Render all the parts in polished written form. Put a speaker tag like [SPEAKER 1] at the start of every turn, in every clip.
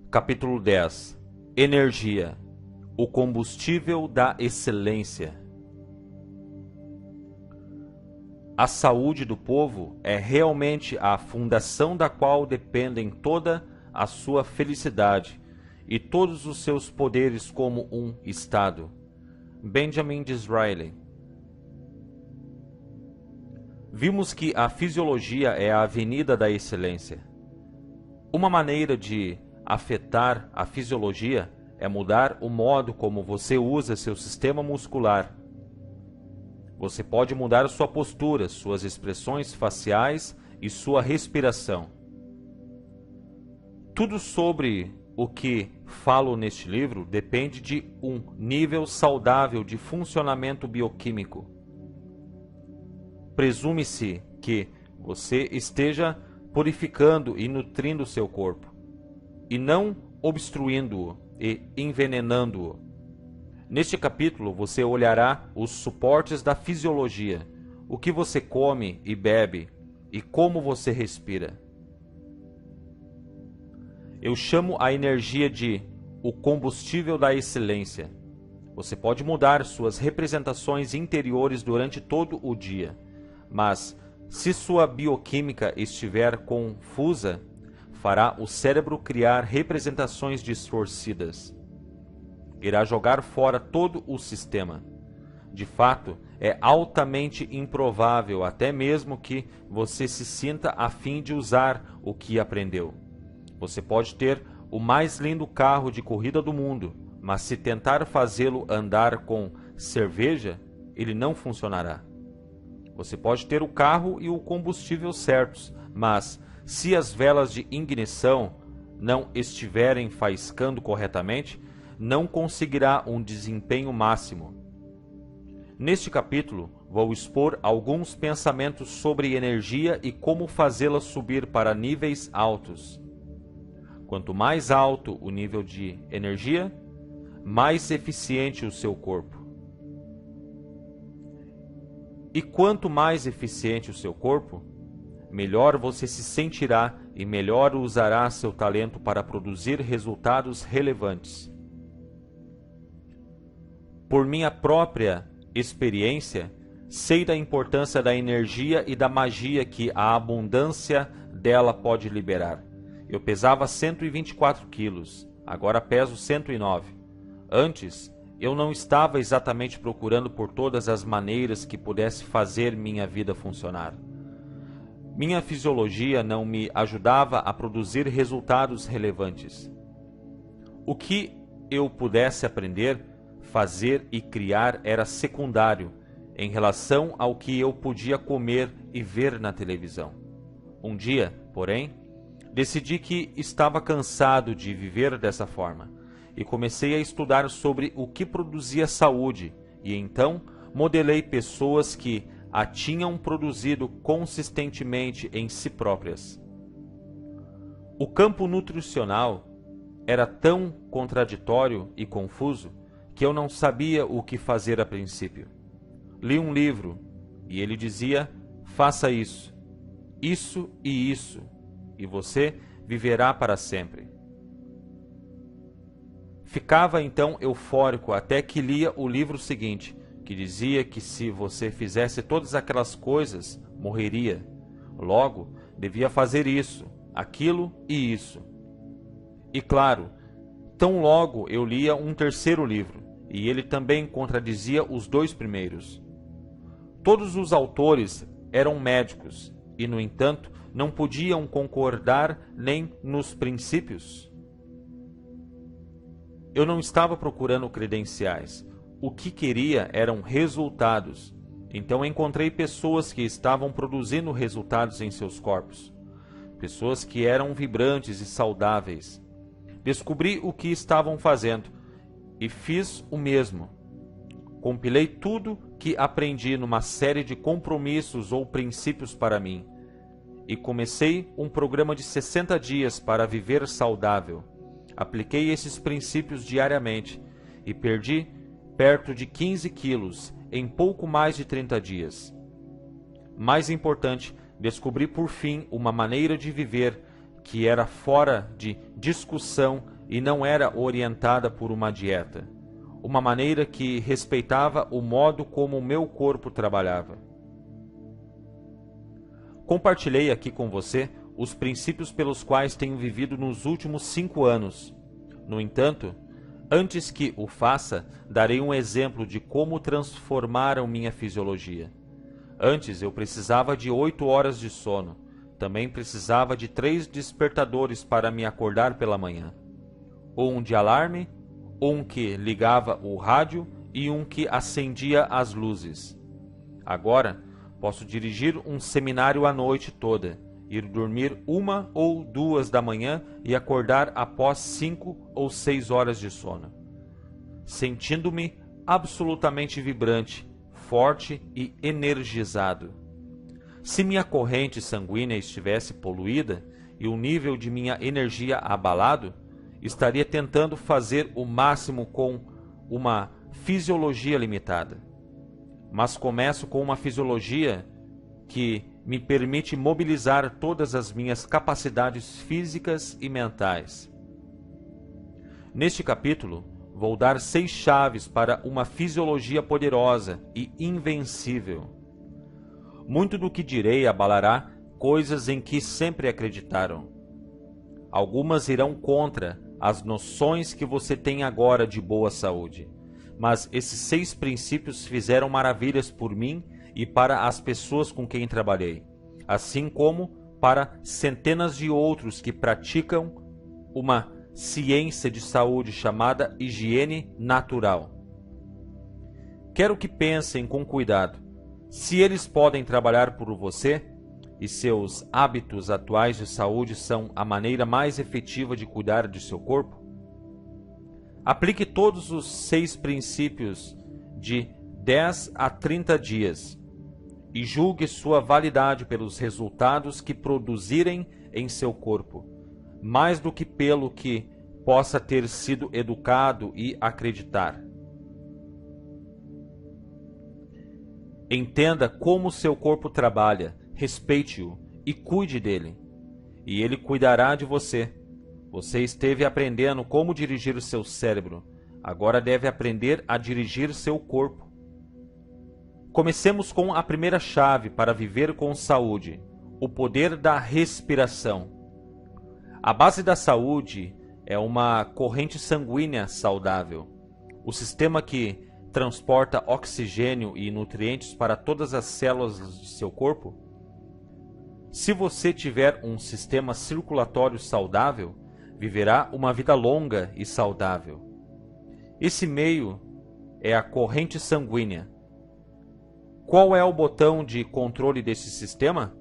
[SPEAKER 1] Capítulo 10. Energia, o combustível da excelência. A saúde do povo é realmente a fundação da qual dependem toda a sua felicidade e todos os seus poderes como um Estado. Benjamin Disraeli. Vimos que a fisiologia é a avenida da excelência. Uma maneira de afetar a fisiologia é mudar o modo como você usa seu sistema muscular. Você pode mudar sua postura, suas expressões faciais e sua respiração. Tudo sobre o que falo neste livro depende de um nível saudável de funcionamento bioquímico. Presume-se que você esteja purificando e nutrindo seu corpo, e não obstruindo-o e envenenando-o. Neste capítulo você olhará os suportes da fisiologia, o que você come e bebe, e como você respira. Eu chamo a energia de o combustível da excelência. Você pode mudar suas representações interiores durante todo o dia, mas se sua bioquímica estiver confusa, fará o cérebro criar representações distorcidas. Irá jogar fora todo o sistema. De fato, é altamente improvável até mesmo que você se sinta a fim de usar o que aprendeu. Você pode ter o mais lindo carro de corrida do mundo, mas se tentar fazê-lo andar com cerveja, ele não funcionará. Você pode ter o carro e o combustível certos, mas se as velas de ignição não estiverem faiscando corretamente, não conseguirá um desempenho máximo. Neste capítulo, vou expor alguns pensamentos sobre energia e como fazê-la subir para níveis altos. Quanto mais alto o nível de energia, mais eficiente o seu corpo. E quanto mais eficiente o seu corpo, melhor você se sentirá e melhor usará seu talento para produzir resultados relevantes. Por minha própria experiência, sei da importância da energia e da magia que a abundância dela pode liberar. Eu pesava 124 quilos, agora peso 109. Antes, eu não estava exatamente procurando por todas as maneiras que pudesse fazer minha vida funcionar. Minha fisiologia não me ajudava a produzir resultados relevantes. O que eu pudesse aprender, fazer e criar era secundário em relação ao que eu podia comer e ver na televisão. Um dia, porém, decidi que estava cansado de viver dessa forma e comecei a estudar sobre o que produzia saúde e então modelei pessoas que a tinham produzido consistentemente em si próprias. O campo nutricional era tão contraditório e confuso que eu não sabia o que fazer a princípio. Li um livro e ele dizia: faça isso, isso e isso, e você viverá para sempre. Ficava então eufórico até que lia o livro seguinte, que dizia que se você fizesse todas aquelas coisas, morreria. Logo, devia fazer isso, aquilo e isso. E claro, tão logo eu lia um terceiro livro, e ele também contradizia os dois primeiros. Todos os autores eram médicos, e no entanto, não podiam concordar nem nos princípios. Eu não estava procurando credenciais. O que queria eram resultados. Então encontrei pessoas que estavam produzindo resultados em seus corpos. Pessoas que eram vibrantes e saudáveis. Descobri o que estavam fazendo e fiz o mesmo. Compilei tudo que aprendi numa série de compromissos ou princípios para mim. E comecei um programa de 60 dias para viver saudável. Apliquei esses princípios diariamente e perdi perto de 15 quilos em pouco mais de 30 dias. Mais importante, descobri por fim uma maneira de viver que era fora de discussão e não era orientada por uma dieta, uma maneira que respeitava o modo como o meu corpo trabalhava. Compartilhei aqui com você os princípios pelos quais tenho vivido nos últimos 5 anos. No entanto, antes que o faça, darei um exemplo de como transformaram minha fisiologia. Antes eu precisava de 8 horas de sono. Também precisava de 3 despertadores para me acordar pela manhã. Um de alarme, um que ligava o rádio e um que acendia as luzes. Agora, posso dirigir um seminário a noite toda, ir dormir 1 ou 2 da manhã e acordar após 5 ou 6 horas de sono, sentindo-me absolutamente vibrante, forte e energizado. Se minha corrente sanguínea estivesse poluída e o nível de minha energia abalado, estaria tentando fazer o máximo com uma fisiologia limitada. Mas começo com uma fisiologia que me permite mobilizar todas as minhas capacidades físicas e mentais. Neste capítulo, vou dar 6 chaves para uma fisiologia poderosa e invencível. Muito do que direi abalará coisas em que sempre acreditaram. Algumas irão contra as noções que você tem agora de boa saúde. Mas esses 6 princípios fizeram maravilhas por mim e para as pessoas com quem trabalhei, assim como para centenas de outros que praticam uma ciência de saúde chamada higiene natural. Quero que pensem com cuidado. Se eles podem trabalhar por você e seus hábitos atuais de saúde são a maneira mais efetiva de cuidar de seu corpo, aplique todos os 6 princípios de 10 a 30 dias e julgue sua validade pelos resultados que produzirem em seu corpo, mais do que pelo que possa ter sido educado e acreditar. Entenda como seu corpo trabalha, respeite-o e cuide dele, e ele cuidará de você. Você esteve aprendendo como dirigir o seu cérebro, agora deve aprender a dirigir seu corpo. Comecemos com a primeira chave para viver com saúde, o poder da respiração. A base da saúde é uma corrente sanguínea saudável, o sistema que transporta oxigênio e nutrientes para todas as células de seu corpo. Se você tiver um sistema circulatório saudável, viverá uma vida longa e saudável. Esse meio é a corrente sanguínea. Qual é o botão de controle desse sistema?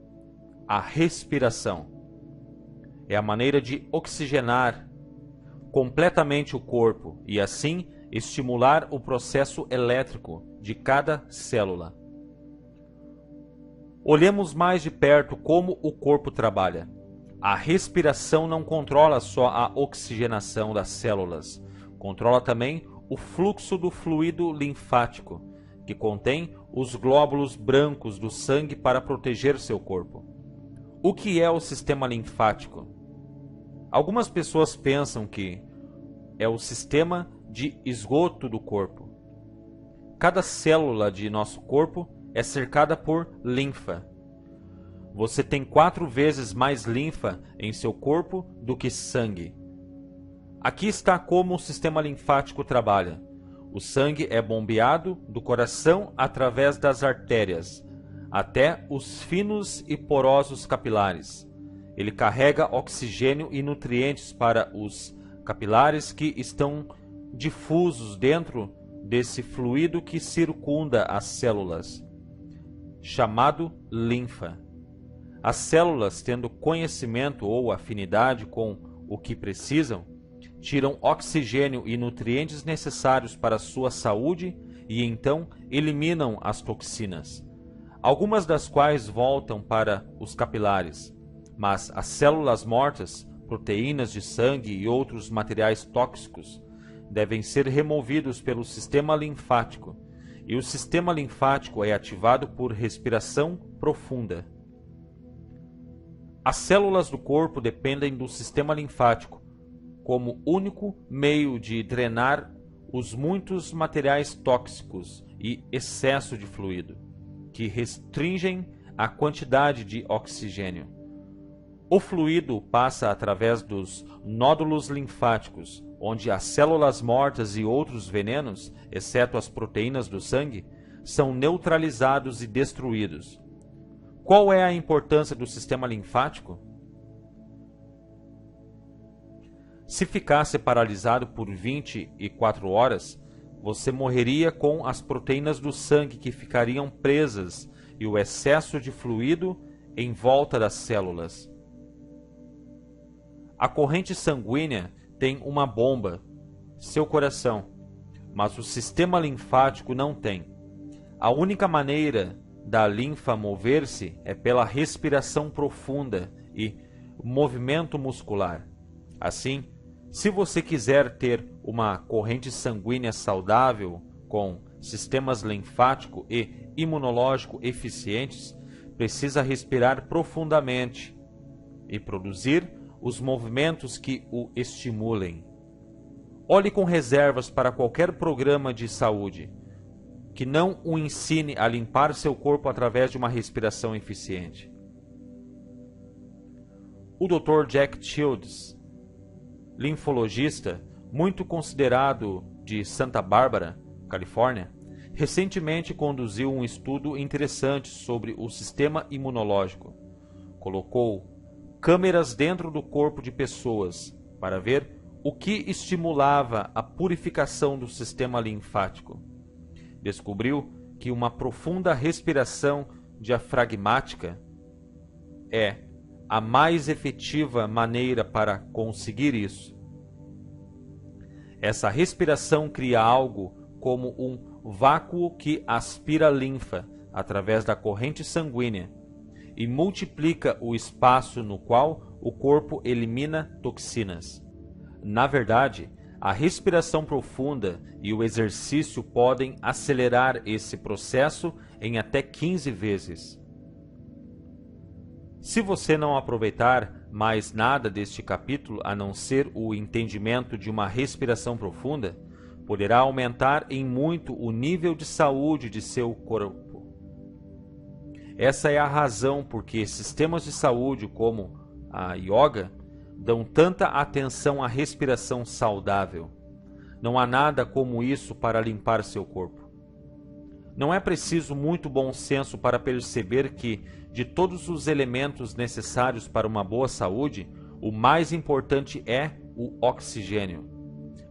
[SPEAKER 1] A respiração. É a maneira de oxigenar completamente o corpo e assim estimular o processo elétrico de cada célula. Olhemos mais de perto como o corpo trabalha. A respiração não controla só a oxigenação das células, controla também o fluxo do fluido linfático, que contém os glóbulos brancos do sangue para proteger seu corpo. O que é o sistema linfático? Algumas pessoas pensam que é o sistema de esgoto do corpo. Cada célula de nosso corpo é cercada por linfa. Você tem 4 vezes mais linfa em seu corpo do que sangue. Aqui está como o sistema linfático trabalha. O sangue é bombeado do coração através das artérias, até os finos e porosos capilares. Ele carrega oxigênio e nutrientes para os capilares que estão difusos dentro desse fluido que circunda as células, chamado linfa. As células, tendo conhecimento ou afinidade com o que precisam, tiram oxigênio e nutrientes necessários para a sua saúde e então eliminam as toxinas, algumas das quais voltam para os capilares, mas as células mortas, proteínas de sangue e outros materiais tóxicos devem ser removidos pelo sistema linfático, e o sistema linfático é ativado por respiração profunda. As células do corpo dependem do sistema linfático. como único meio de drenar os muitos materiais tóxicos e excesso de fluido, que restringem a quantidade de oxigênio. O fluido passa através dos nódulos linfáticos, onde as células mortas e outros venenos, exceto as proteínas do sangue, são neutralizados e destruídos. Qual é a importância do sistema linfático? Se ficasse paralisado por 24 horas, você morreria com as proteínas do sangue que ficariam presas e o excesso de fluido em volta das células. A corrente sanguínea tem uma bomba, seu coração, mas o sistema linfático não tem. A única maneira da linfa mover-se é pela respiração profunda e movimento muscular. Assim, se você quiser ter uma corrente sanguínea saudável com sistemas linfático e imunológico eficientes, precisa respirar profundamente e produzir os movimentos que o estimulem. Olhe com reservas para qualquer programa de saúde que não o ensine a limpar seu corpo através de uma respiração eficiente. O Dr. Jack Shields, linfologista muito considerado de Santa Bárbara, Califórnia, recentemente conduziu um estudo interessante sobre o sistema imunológico. Colocou câmeras dentro do corpo de pessoas para ver o que estimulava a purificação do sistema linfático. Descobriu que uma profunda respiração diafragmática é a mais efetiva maneira para conseguir isso. Essa respiração cria algo como um vácuo que aspira linfa através da corrente sanguínea e multiplica o espaço no qual o corpo elimina toxinas. Na verdade, a respiração profunda e o exercício podem acelerar esse processo em até 15 vezes. Se você não aproveitar mais nada deste capítulo a não ser o entendimento de uma respiração profunda, poderá aumentar em muito o nível de saúde de seu corpo. Essa é a razão por que sistemas de saúde como a yoga dão tanta atenção à respiração saudável. Não há nada como isso para limpar seu corpo. Não é preciso muito bom senso para perceber que, de todos os elementos necessários para uma boa saúde, o mais importante é o oxigênio.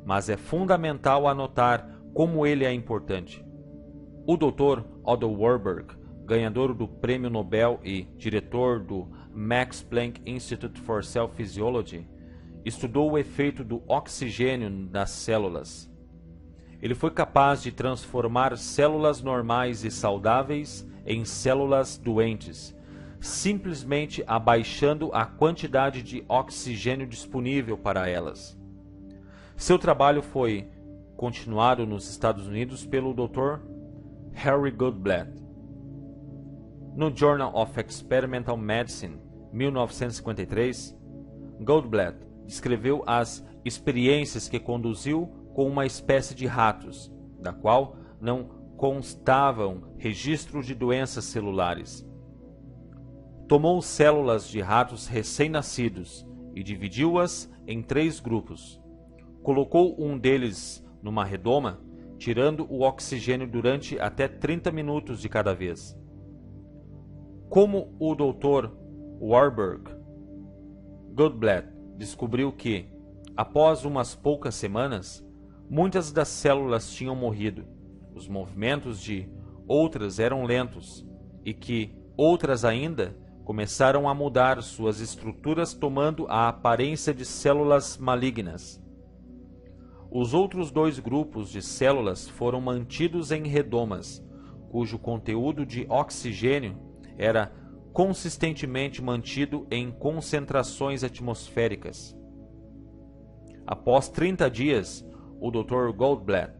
[SPEAKER 1] Mas é fundamental anotar como ele é importante. O Dr. Otto Warburg, ganhador do Prêmio Nobel e diretor do Max Planck Institute for Cell Physiology, estudou o efeito do oxigênio nas células. Ele foi capaz de transformar células normais e saudáveis em células doentes, simplesmente abaixando a quantidade de oxigênio disponível para elas. Seu trabalho foi continuado nos Estados Unidos pelo Dr. Harry Goldblatt. No Journal of Experimental Medicine, 1953, Goldblatt descreveu as experiências que conduziu com uma espécie de ratos, da qual não constavam registros de doenças celulares. Tomou células de ratos recém-nascidos e dividiu-as em 3 grupos. Colocou um deles numa redoma, tirando o oxigênio durante até 30 minutos de cada vez. Como o Dr. Warburg, Goldblatt descobriu que, após umas poucas semanas, muitas das células tinham morrido, os movimentos de outras eram lentos e que outras ainda começaram a mudar suas estruturas tomando a aparência de células malignas. Os outros 2 grupos de células foram mantidos em redomas, cujo conteúdo de oxigênio era consistentemente mantido em concentrações atmosféricas. Após 30 dias, o Dr. Goldblatt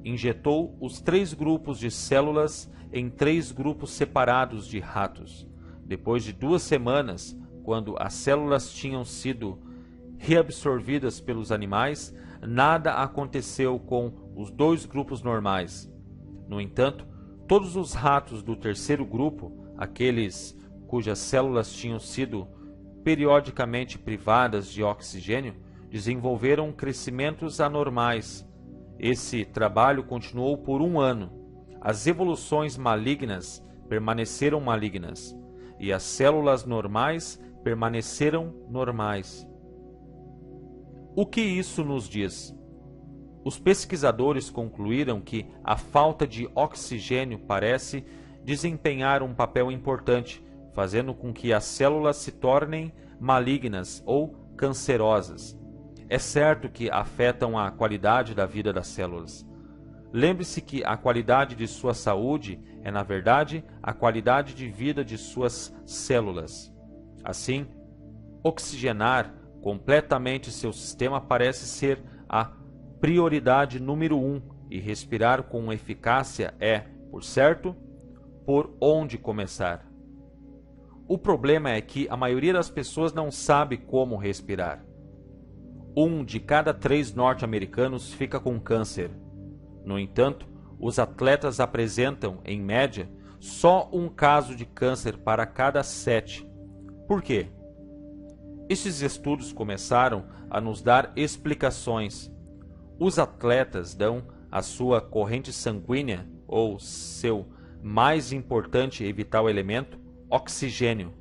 [SPEAKER 1] injetou os 3 grupos de células em 3 grupos separados de ratos. Depois de 2 semanas, quando as células tinham sido reabsorvidas pelos animais, nada aconteceu com os dois grupos normais. No entanto, todos os ratos do terceiro grupo, aqueles cujas células tinham sido periodicamente privadas de oxigênio, desenvolveram crescimentos anormais. Esse trabalho continuou por 1 ano. As evoluções malignas permaneceram malignas, e as células normais permaneceram normais. O que isso nos diz? Os pesquisadores concluíram que a falta de oxigênio parece desempenhar um papel importante, fazendo com que as células se tornem malignas ou cancerosas. É certo que afetam a qualidade da vida das células. Lembre-se que a qualidade de sua saúde é, na verdade, a qualidade de vida de suas células. Assim, oxigenar completamente seu sistema parece ser a prioridade número 1, e respirar com eficácia é, por certo, por onde começar. O problema é que a maioria das pessoas não sabe como respirar. 1 de cada 3 norte-americanos fica com câncer. No entanto, os atletas apresentam, em média, só um caso de câncer para cada 7. Por quê? Estes estudos começaram a nos dar explicações. Os atletas dão à sua corrente sanguínea, ou seu mais importante e vital elemento, oxigênio.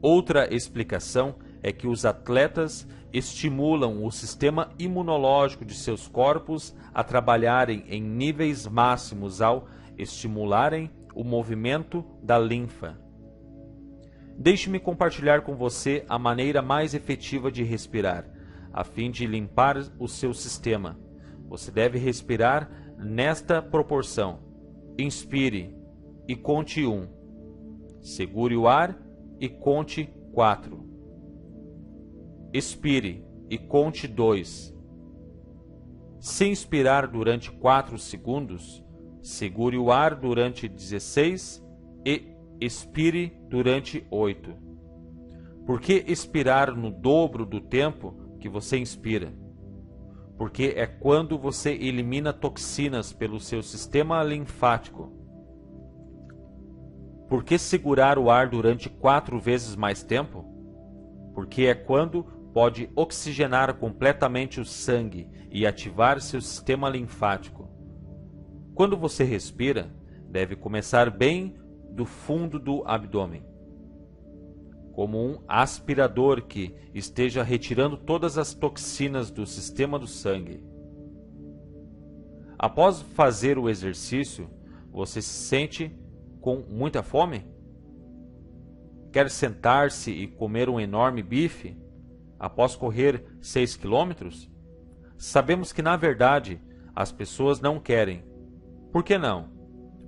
[SPEAKER 1] Outra explicação é que os atletas estimulam o sistema imunológico de seus corpos a trabalharem em níveis máximos ao estimularem o movimento da linfa. Deixe-me compartilhar com você a maneira mais efetiva de respirar, a fim de limpar o seu sistema. Você deve respirar nesta proporção. Inspire e conte 1. Segure o ar e conte 4. Expire e conte 2. Se inspirar durante 4 segundos, segure o ar durante 16 e expire durante 8. Por que expirar no dobro do tempo que você inspira? Porque é quando você elimina toxinas pelo seu sistema linfático. Por que segurar o ar durante 4 vezes mais tempo? Porque é quando pode oxigenar completamente o sangue e ativar seu sistema linfático. Quando você respira, deve começar bem do fundo do abdômen, como um aspirador que esteja retirando todas as toxinas do sistema do sangue. Após fazer o exercício, você se sente com muita fome? Quer sentar-se e comer um enorme bife após correr 6 quilômetros? Sabemos que, na verdade, as pessoas não querem. Por que não?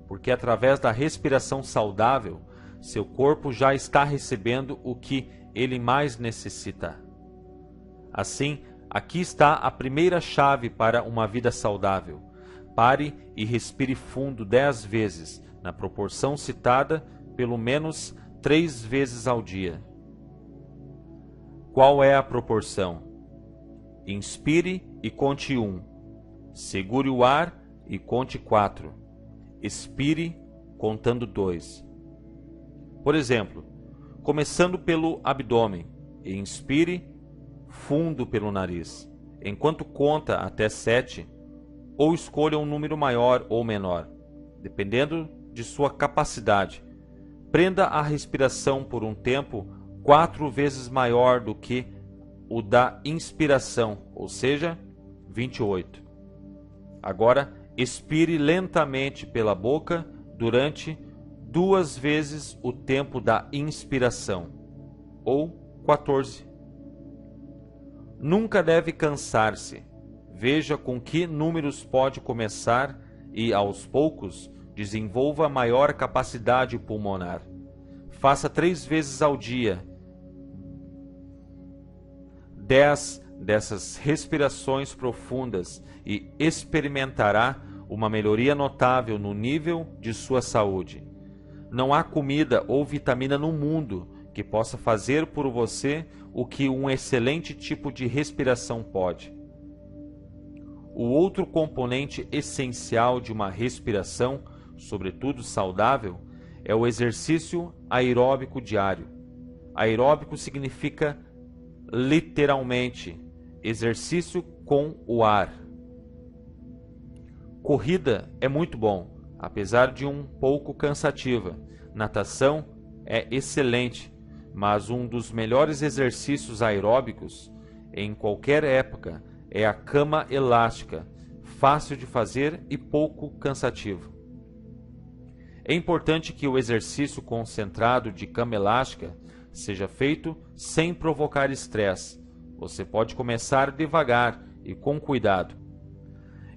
[SPEAKER 1] Porque através da respiração saudável, seu corpo já está recebendo o que ele mais necessita. Assim, aqui está a primeira chave para uma vida saudável. Pare e respire fundo 10 vezes, na proporção citada, pelo menos 3 vezes ao dia. Qual é a proporção? Inspire e conte 1. Segure o ar e conte 4. Expire contando 2. Por exemplo, começando pelo abdômen, inspire fundo pelo nariz, enquanto conta até 7, ou escolha um número maior ou menor, dependendo de sua capacidade. Prenda a respiração por um tempo 4 vezes maior do que o da inspiração, ou seja, 28. Agora, expire lentamente pela boca durante 2 vezes o tempo da inspiração, ou 14. Nunca deve cansar-se. Veja com que números pode começar e, aos poucos, desenvolva maior capacidade pulmonar. Faça 3 vezes ao dia 10 dessas respirações profundas e experimentará uma melhoria notável no nível de sua saúde. Não há comida ou vitamina no mundo que que possa fazer por você o que um excelente tipo de respiração pode. O outro componente essencial de uma respiração, sobretudo saudável, é o exercício aeróbico diário. Aeróbico significa, literalmente, exercício com o ar. Corrida é muito bom, apesar de um pouco cansativa. Natação é excelente, mas um dos melhores exercícios aeróbicos, em qualquer época, é a cama elástica, fácil de fazer e pouco cansativo. É importante que o exercício concentrado de cama elástica seja feito sem provocar estresse. Você pode começar devagar e com cuidado.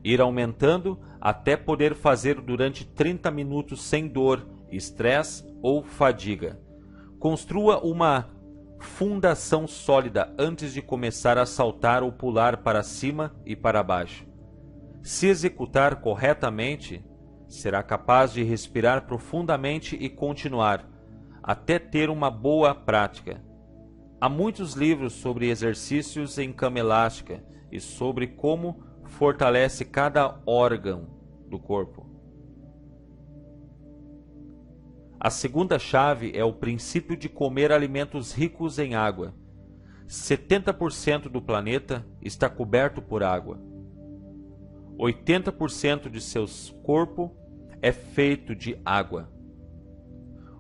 [SPEAKER 1] Ir aumentando até poder fazer durante 30 minutos sem dor, estresse ou fadiga. Construa uma fundação sólida antes de começar a saltar ou pular para cima e para baixo. Se executar corretamente, será capaz de respirar profundamente e continuar, até ter uma boa prática. Há muitos livros sobre exercícios em cama elástica e sobre como fortalece cada órgão do corpo. A segunda chave é o princípio de comer alimentos ricos em água. 70% do planeta está coberto por água. 80% de seu corpo é feito de água.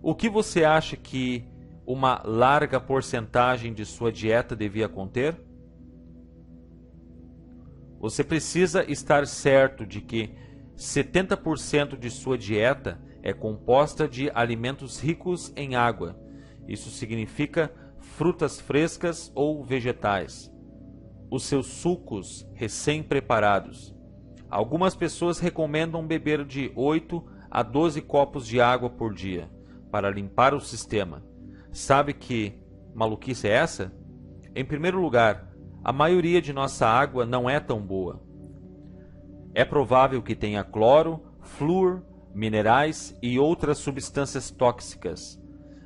[SPEAKER 1] O que você acha que uma larga porcentagem de sua dieta devia conter? Você precisa estar certo de que 70% de sua dieta é composta de alimentos ricos em água. Isso significa frutas frescas ou vegetais. Os seus sucos recém-preparados. Algumas pessoas recomendam beber de 8 a 12 copos de água por dia para limpar o sistema. Sabe que maluquice é essa? Em primeiro lugar, a maioria de nossa água não é tão boa. É provável que tenha cloro, flúor, minerais e outras substâncias tóxicas.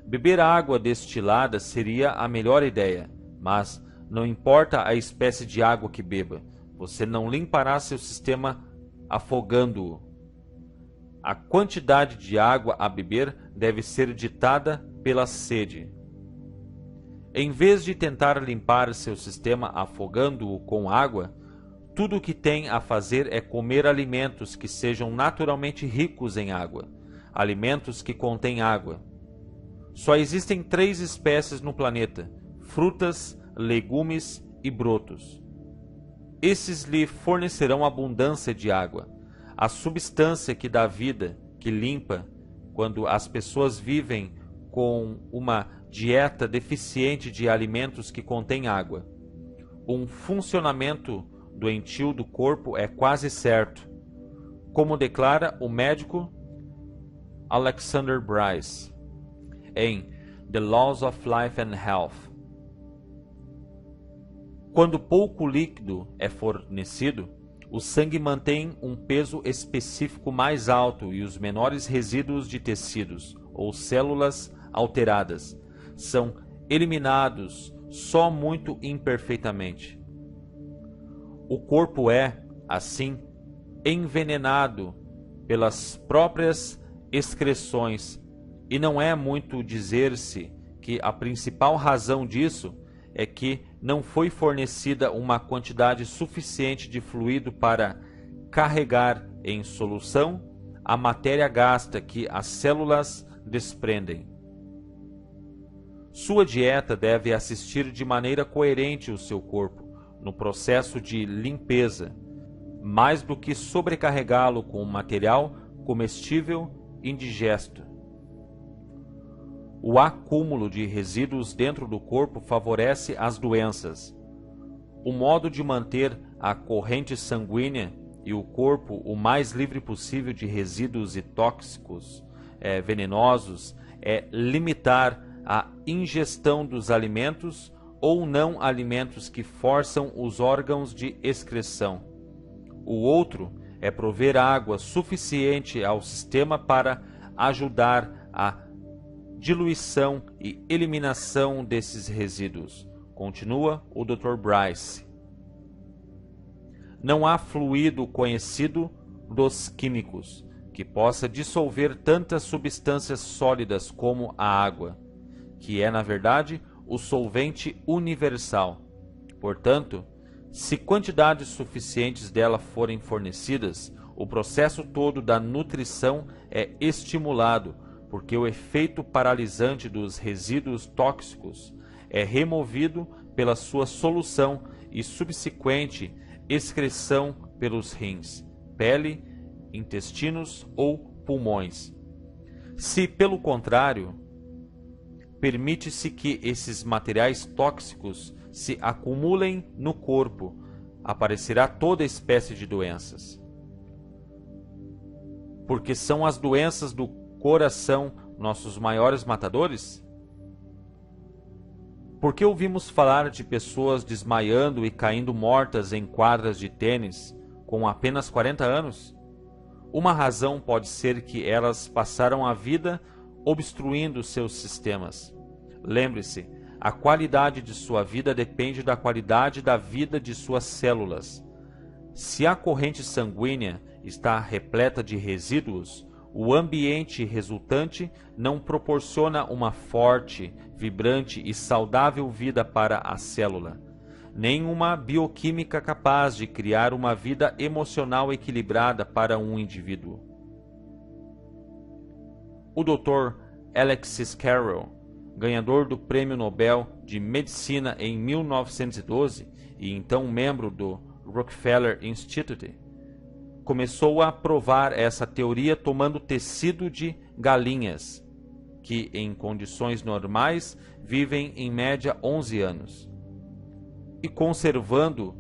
[SPEAKER 1] Beber água destilada seria a melhor ideia, mas não importa a espécie de água que beba, você não limpará seu sistema afogando-o. A quantidade de água a beber deve ser ditada pela sede. Em vez de tentar limpar seu sistema afogando-o com água, tudo o que tem a fazer é comer alimentos que sejam naturalmente ricos em água, alimentos que contêm água. Só existem 3 espécies no planeta: frutas, legumes e brotos. Esses lhe fornecerão abundância de água, a substância que dá vida, que limpa. Quando as pessoas vivem com uma dieta deficiente de alimentos que contêm água, um funcionamento doentio do corpo é quase certo, como declara o médico Alexander Bryce em The Laws of Life and Health. Quando pouco líquido é fornecido, o sangue mantém um peso específico mais alto e os menores resíduos de tecidos ou células alteradas são eliminados só muito imperfeitamente. O corpo é, assim, envenenado pelas próprias excreções, e não é muito dizer-se que a principal razão disso é que não foi fornecida uma quantidade suficiente de fluido para carregar em solução a matéria gasta que as células desprendem. Sua dieta deve assistir de maneira coerente o seu corpo no processo de limpeza, mais do que sobrecarregá-lo com material comestível indigesto. O acúmulo de resíduos dentro do corpo favorece as doenças. O modo de manter a corrente sanguínea e o corpo o mais livre possível de resíduos e tóxicos venenosos é limitar a ingestão dos alimentos ou não alimentos que forçam os órgãos de excreção. O outro é prover água suficiente ao sistema para ajudar a diluição e eliminação desses resíduos. Continua o Dr. Bryce. Não há fluido conhecido dos químicos que possa dissolver tantas substâncias sólidas como a água, que é, na verdade, o solvente universal. Portanto, se quantidades suficientes dela forem fornecidas, o processo todo da nutrição é estimulado, porque o efeito paralisante dos resíduos tóxicos é removido pela sua solução e subsequente excreção pelos rins, pele, intestinos ou pulmões. Se, pelo contrário, permite-se que esses materiais tóxicos se acumulem no corpo, aparecerá toda espécie de doenças. Porque são as doenças do coração nossos maiores matadores? Por que ouvimos falar de pessoas desmaiando e caindo mortas em quadras de tênis com apenas 40 anos? Uma razão pode ser que elas passaram a vida obstruindo seus sistemas. Lembre-se, a qualidade de sua vida depende da qualidade da vida de suas células. Se a corrente sanguínea está repleta de resíduos, o ambiente resultante não proporciona uma forte, vibrante e saudável vida para a célula, nem uma bioquímica capaz de criar uma vida emocional equilibrada para um indivíduo. O Dr. Alexis Carrel, ganhador do Prêmio Nobel de Medicina em 1912 e então membro do Rockefeller Institute, começou a provar essa teoria tomando tecido de galinhas, que em condições normais vivem em média 11 anos, e conservando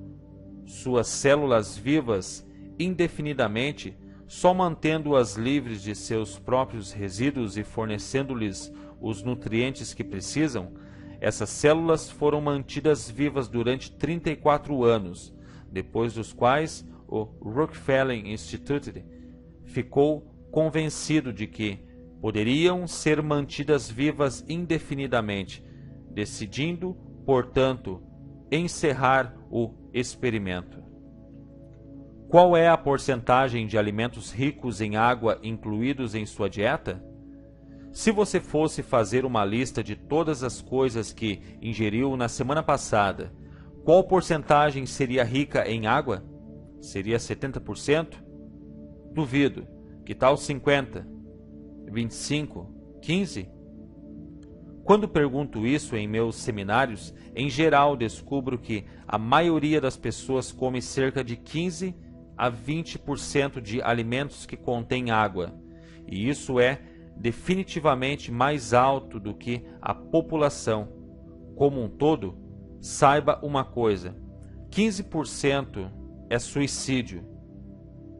[SPEAKER 1] suas células vivas indefinidamente, só mantendo-as livres de seus próprios resíduos e fornecendo-lhes os nutrientes que precisam, essas células foram mantidas vivas durante 34 anos, depois dos quais o Rockefeller Institute ficou convencido de que poderiam ser mantidas vivas indefinidamente, decidindo, portanto, encerrar o experimento. Qual é a porcentagem de alimentos ricos em água incluídos em sua dieta? Se você fosse fazer uma lista de todas as coisas que ingeriu na semana passada, qual porcentagem seria rica em água? Seria 70%? Duvido. Que tal 50%? 25%? 15%? Quando pergunto isso em meus seminários, em geral descubro que a maioria das pessoas come cerca de 15% a 20% de alimentos que contêm água, e isso é definitivamente mais alto do que a população como um todo. Saiba uma coisa: 15% é suicídio.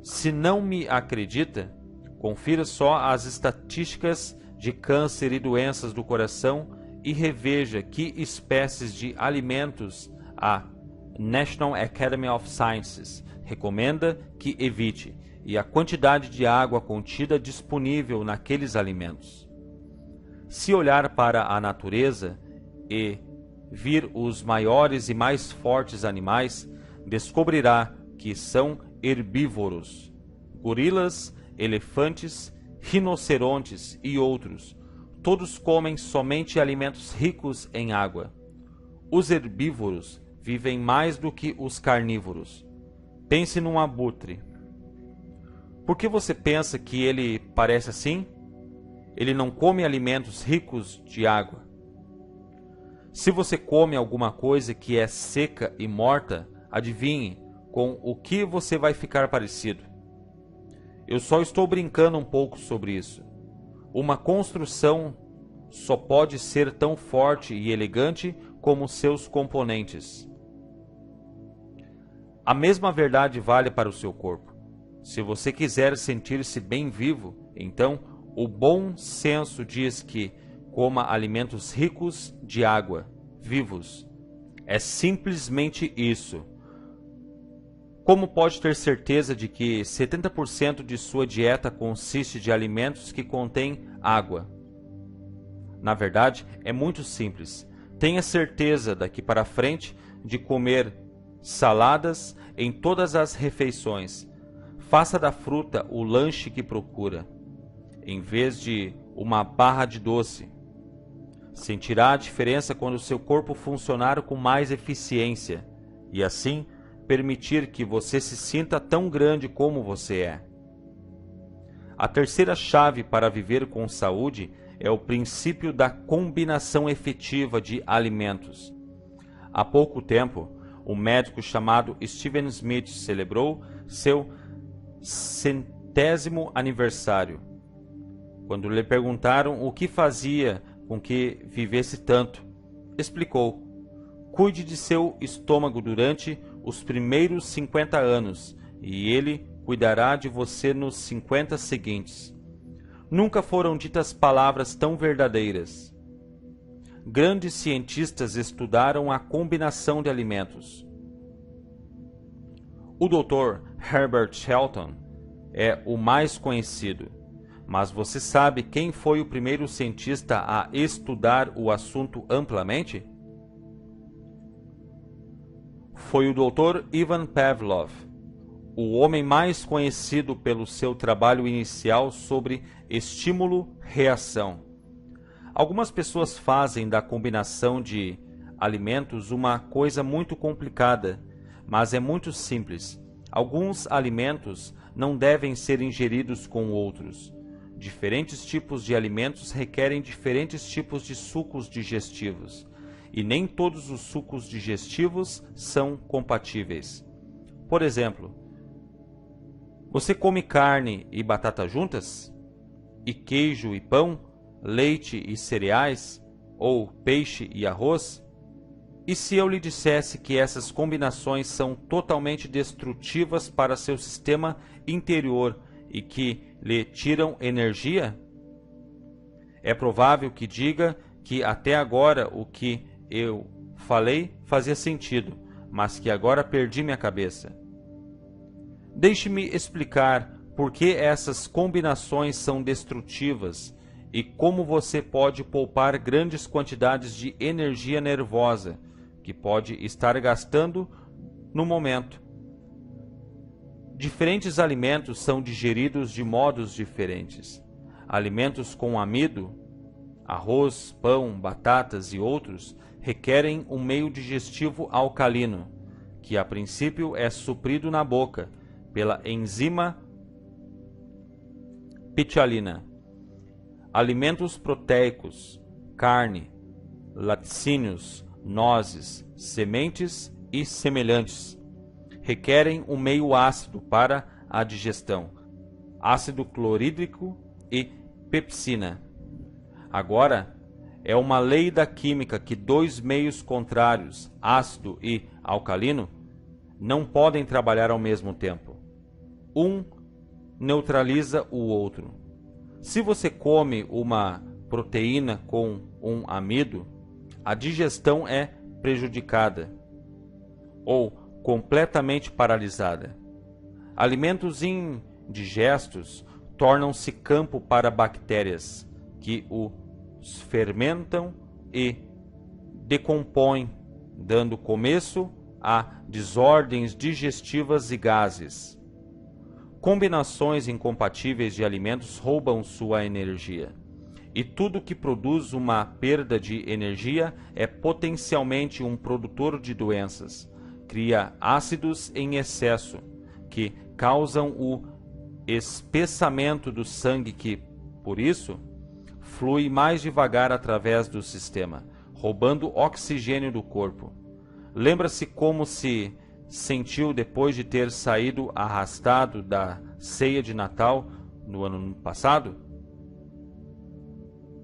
[SPEAKER 1] Se não me acredita, confira só as estatísticas de câncer e doenças do coração e reveja que espécies de alimentos a National Academy of Sciences recomenda que evite e a quantidade de água contida disponível naqueles alimentos. Se olhar para a natureza e vir os maiores e mais fortes animais, descobrirá que são herbívoros. Gorilas, elefantes, rinocerontes e outros, todos comem somente alimentos ricos em água. Os herbívoros vivem mais do que os carnívoros. Pense num abutre. Por que você pensa que ele parece assim? Ele não come alimentos ricos de água. Se você come alguma coisa que é seca e morta, adivinhe com o que você vai ficar parecido. Eu só estou brincando um pouco sobre isso. Uma construção só pode ser tão forte e elegante como seus componentes. A mesma verdade vale para o seu corpo. Se você quiser sentir-se bem vivo, então o bom senso diz que coma alimentos ricos de água, vivos. É simplesmente isso. Como pode ter certeza de que 70% de sua dieta consiste de alimentos que contêm água? Na verdade, é muito simples. Tenha certeza daqui para frente de comer saladas em todas as refeições. Faça da fruta o lanche que procura, em vez de uma barra de doce. Sentirá a diferença quando seu corpo funcionar com mais eficiência e assim permitir que você se sinta tão grande como você é. A terceira chave para viver com saúde é o princípio da combinação efetiva de alimentos. Há pouco tempo, um médico chamado Steven Smith celebrou seu 100º aniversário. Quando lhe perguntaram o que fazia com que vivesse tanto, explicou: cuide de seu estômago durante os primeiros 50 anos e ele cuidará de você nos 50 seguintes. Nunca foram ditas palavras tão verdadeiras. Grandes cientistas estudaram a combinação de alimentos. O Dr. Herbert Shelton é o mais conhecido, mas você sabe quem foi o primeiro cientista a estudar o assunto amplamente? Foi o Dr. Ivan Pavlov, o homem mais conhecido pelo seu trabalho inicial sobre estímulo-reação. Algumas pessoas fazem da combinação de alimentos uma coisa muito complicada, mas é muito simples. Alguns alimentos não devem ser ingeridos com outros. Diferentes tipos de alimentos requerem diferentes tipos de sucos digestivos, e nem todos os sucos digestivos são compatíveis. Por exemplo, você come carne e batata juntas? E queijo e pão? Leite e cereais? Ou peixe e arroz? E se eu lhe dissesse que essas combinações são totalmente destrutivas para seu sistema interior e que lhe tiram energia? É provável que diga que até agora o que eu falei fazia sentido, mas que agora perdi minha cabeça. Deixe-me explicar por que essas combinações são destrutivas e como você pode poupar grandes quantidades de energia nervosa que pode estar gastando no momento. Diferentes alimentos são digeridos de modos diferentes. Alimentos com amido, arroz, pão, batatas e outros, requerem um meio digestivo alcalino, que a princípio é suprido na boca pela enzima pitialina. Alimentos proteicos, carne, laticínios, nozes, sementes e semelhantes requerem um meio ácido para a digestão, ácido clorídrico e pepsina. Agora, é uma lei da química que dois meios contrários, ácido e alcalino, não podem trabalhar ao mesmo tempo. Um neutraliza o outro. Se você come uma proteína com um amido, a digestão é prejudicada ou completamente paralisada. Alimentos indigestos tornam-se campo para bactérias que os fermentam e decompõem, dando começo a desordens digestivas e gases. Combinações incompatíveis de alimentos roubam sua energia, e tudo que produz uma perda de energia é potencialmente um produtor de doenças. Cria ácidos em excesso, que causam o espessamento do sangue que, por isso, flui mais devagar através do sistema, roubando oxigênio do corpo. Lembra-se como se sentiu depois de ter saído arrastado da ceia de Natal no ano passado?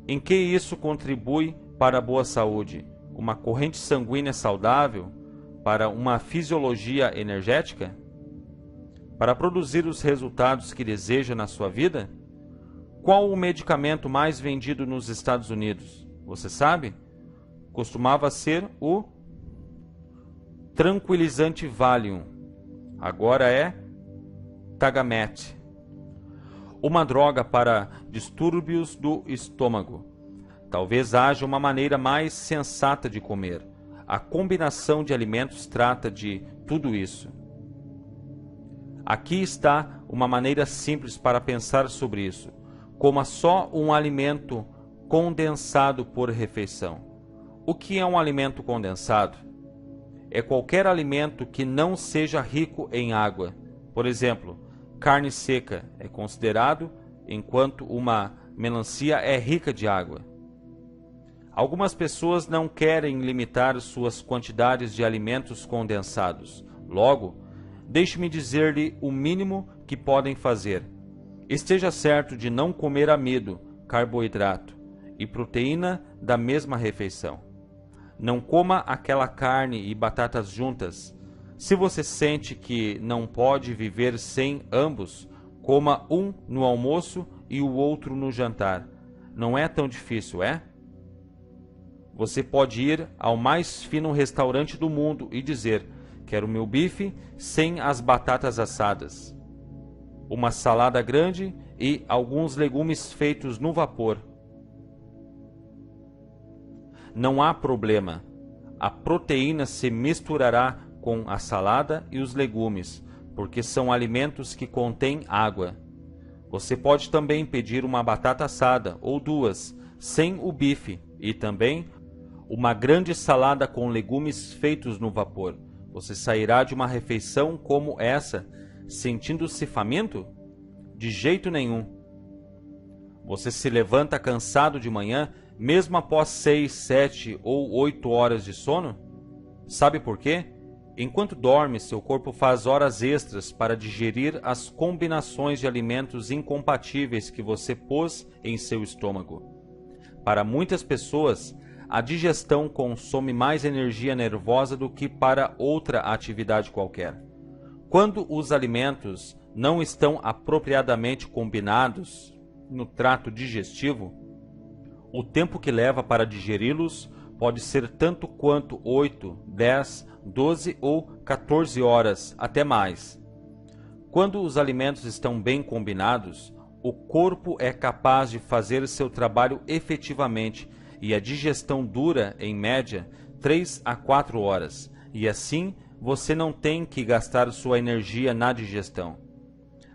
[SPEAKER 1] Em que isso contribui para a boa saúde? Uma corrente sanguínea saudável? Para uma fisiologia energética? Para produzir os resultados que deseja na sua vida? Qual o medicamento mais vendido nos Estados Unidos? Você sabe? Costumava ser o tranquilizante Valium. Agora é Tagamet, uma droga para distúrbios do estômago. Talvez haja uma maneira mais sensata de comer. A combinação de alimentos trata de tudo isso. Aqui está uma maneira simples para pensar sobre isso. Coma só um alimento condensado por refeição. O que é um alimento condensado? É qualquer alimento que não seja rico em água. Por exemplo, carne seca é considerado, enquanto uma melancia é rica de água. Algumas pessoas não querem limitar suas quantidades de alimentos condensados. Logo, deixe-me dizer-lhe o mínimo que podem fazer. Esteja certo de não comer amido, carboidrato e proteína da mesma refeição. Não coma aquela carne e batatas juntas. Se você sente que não pode viver sem ambos, coma um no almoço e o outro no jantar. Não é tão difícil, é? Você pode ir ao mais fino restaurante do mundo e dizer: quero meu bife sem as batatas assadas, uma salada grande e alguns legumes feitos no vapor. Não há problema. A proteína se misturará com a salada e os legumes, porque são alimentos que contêm água. Você pode também pedir uma batata assada ou duas, sem o bife, e também uma grande salada com legumes feitos no vapor. Você sairá de uma refeição como essa sentindo-se faminto? De jeito nenhum. Você se levanta cansado de manhã, mesmo após 6, 7 ou 8 horas de sono? Sabe por quê? Enquanto dorme, seu corpo faz horas extras para digerir as combinações de alimentos incompatíveis que você pôs em seu estômago. Para muitas pessoas, a digestão consome mais energia nervosa do que para outra atividade qualquer. Quando os alimentos não estão apropriadamente combinados no trato digestivo, o tempo que leva para digeri-los pode ser tanto quanto 8, 10, 12 ou 14 horas, até mais. Quando os alimentos estão bem combinados, o corpo é capaz de fazer seu trabalho efetivamente e a digestão dura, em média, 3 a 4 horas, e assim você não tem que gastar sua energia na digestão.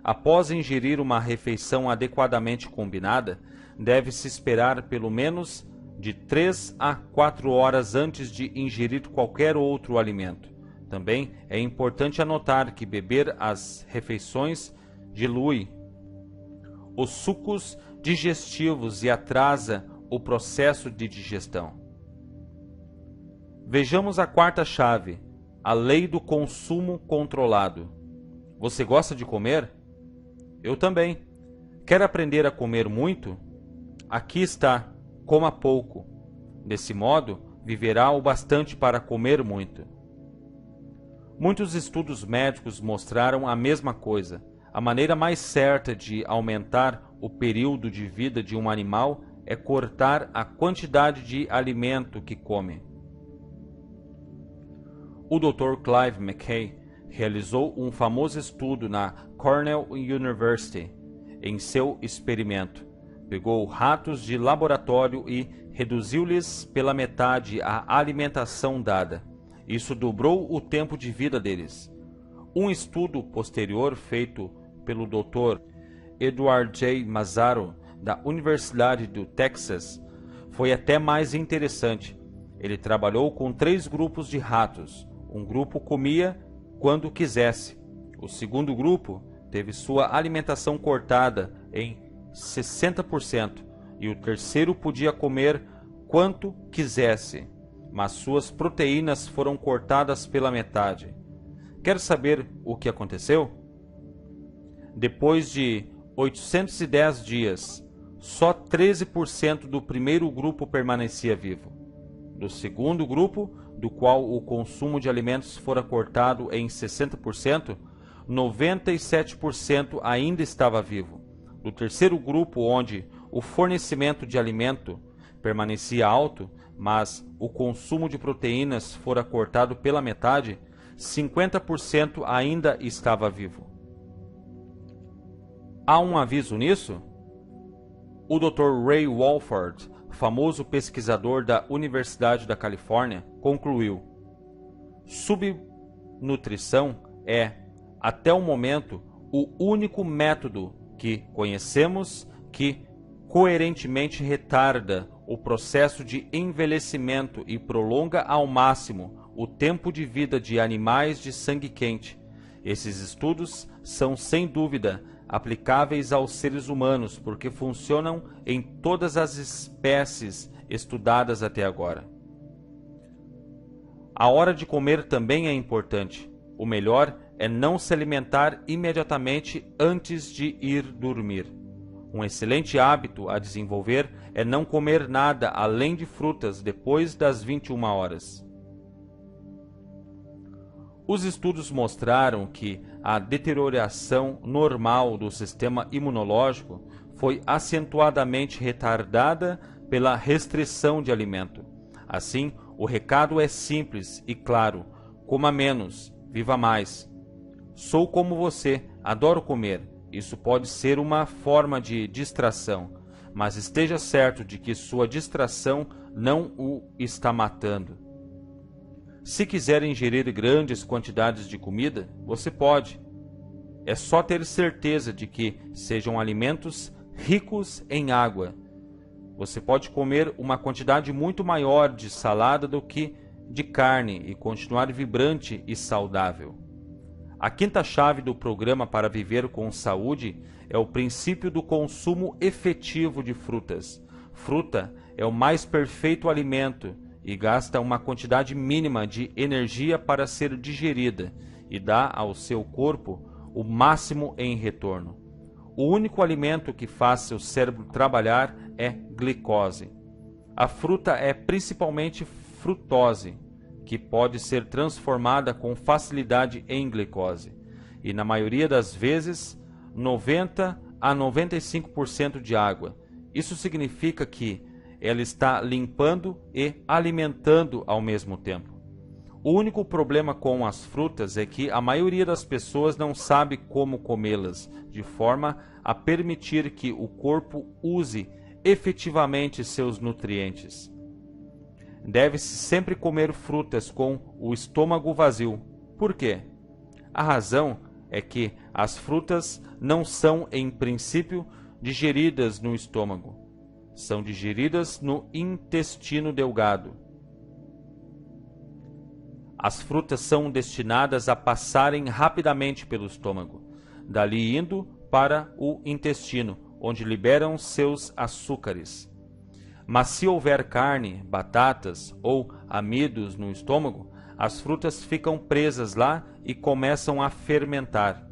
[SPEAKER 1] Após ingerir uma refeição adequadamente combinada, deve-se esperar pelo menos de 3 a 4 horas antes de ingerir qualquer outro alimento. Também é importante anotar que beber as refeições dilui os sucos digestivos e atrasa o processo de digestão. Vejamos a quarta chave, a lei do consumo controlado. Você gosta de comer? Eu também. Quer aprender a comer muito? Aqui está, coma pouco. Desse modo, viverá o bastante para comer muito. Muitos estudos médicos mostraram a mesma coisa. A maneira mais certa de aumentar o período de vida de um animal é cortar a quantidade de alimento que come. O Dr. Clive McKay realizou um famoso estudo na Cornell University em seu experimento. Pegou ratos de laboratório e reduziu-lhes pela metade a alimentação dada. Isso dobrou o tempo de vida deles. Um estudo posterior feito pelo Dr. Edward J. Mazzaro, da Universidade do Texas, foi até mais interessante. Ele trabalhou com 3 grupos de ratos. Um grupo comia quando quisesse. O segundo grupo teve sua alimentação cortada em 60%, e o terceiro podia comer quanto quisesse, mas suas proteínas foram cortadas pela metade. Quer saber o que aconteceu? Depois de 810 dias, só 13% do primeiro grupo permanecia vivo. Do segundo grupo, do qual o consumo de alimentos fora cortado em 60%, 97% ainda estava vivo. Do terceiro grupo, onde o fornecimento de alimento permanecia alto, mas o consumo de proteínas fora cortado pela metade, 50% ainda estava vivo. Há um aviso nisso? O Dr. Ray Walford, famoso pesquisador da Universidade da Califórnia, concluiu: subnutrição é, até o momento, o único método que conhecemos que coerentemente retarda o processo de envelhecimento e prolonga ao máximo o tempo de vida de animais de sangue quente. Esses estudos são, sem dúvida, aplicáveis aos seres humanos porque funcionam em todas as espécies estudadas até agora. A hora de comer também é importante. O melhor é não se alimentar imediatamente antes de ir dormir. Um excelente hábito a desenvolver é não comer nada além de frutas depois das 21 horas. Os estudos mostraram que a deterioração normal do sistema imunológico foi acentuadamente retardada pela restrição de alimento. Assim, o recado é simples e claro: coma menos, viva mais. Sou como você, adoro comer. Isso pode ser uma forma de distração, mas esteja certo de que sua distração não o está matando. Se quiser ingerir grandes quantidades de comida, você pode. É só ter certeza de que sejam alimentos ricos em água. Você pode comer uma quantidade muito maior de salada do que de carne e continuar vibrante e saudável. A quinta chave do programa para viver com saúde é o princípio do consumo efetivo de frutas. Fruta é o mais perfeito alimento e gasta uma quantidade mínima de energia para ser digerida e dá ao seu corpo o máximo em retorno. O único alimento que faz seu cérebro trabalhar é glicose. A fruta é principalmente frutose, que pode ser transformada com facilidade em glicose, e na maioria das vezes 90 a 95% de água. Isso significa que ela está limpando e alimentando ao mesmo tempo. O único problema com as frutas é que a maioria das pessoas não sabe como comê-las, de forma a permitir que o corpo use efetivamente seus nutrientes. Deve-se sempre comer frutas com o estômago vazio. Por quê? A razão é que as frutas não são, em princípio, digeridas no estômago. São digeridas no intestino delgado. As frutas são destinadas a passarem rapidamente pelo estômago, dali indo para o intestino, onde liberam seus açúcares. Mas se houver carne, batatas ou amidos no estômago, as frutas ficam presas lá e começam a fermentar.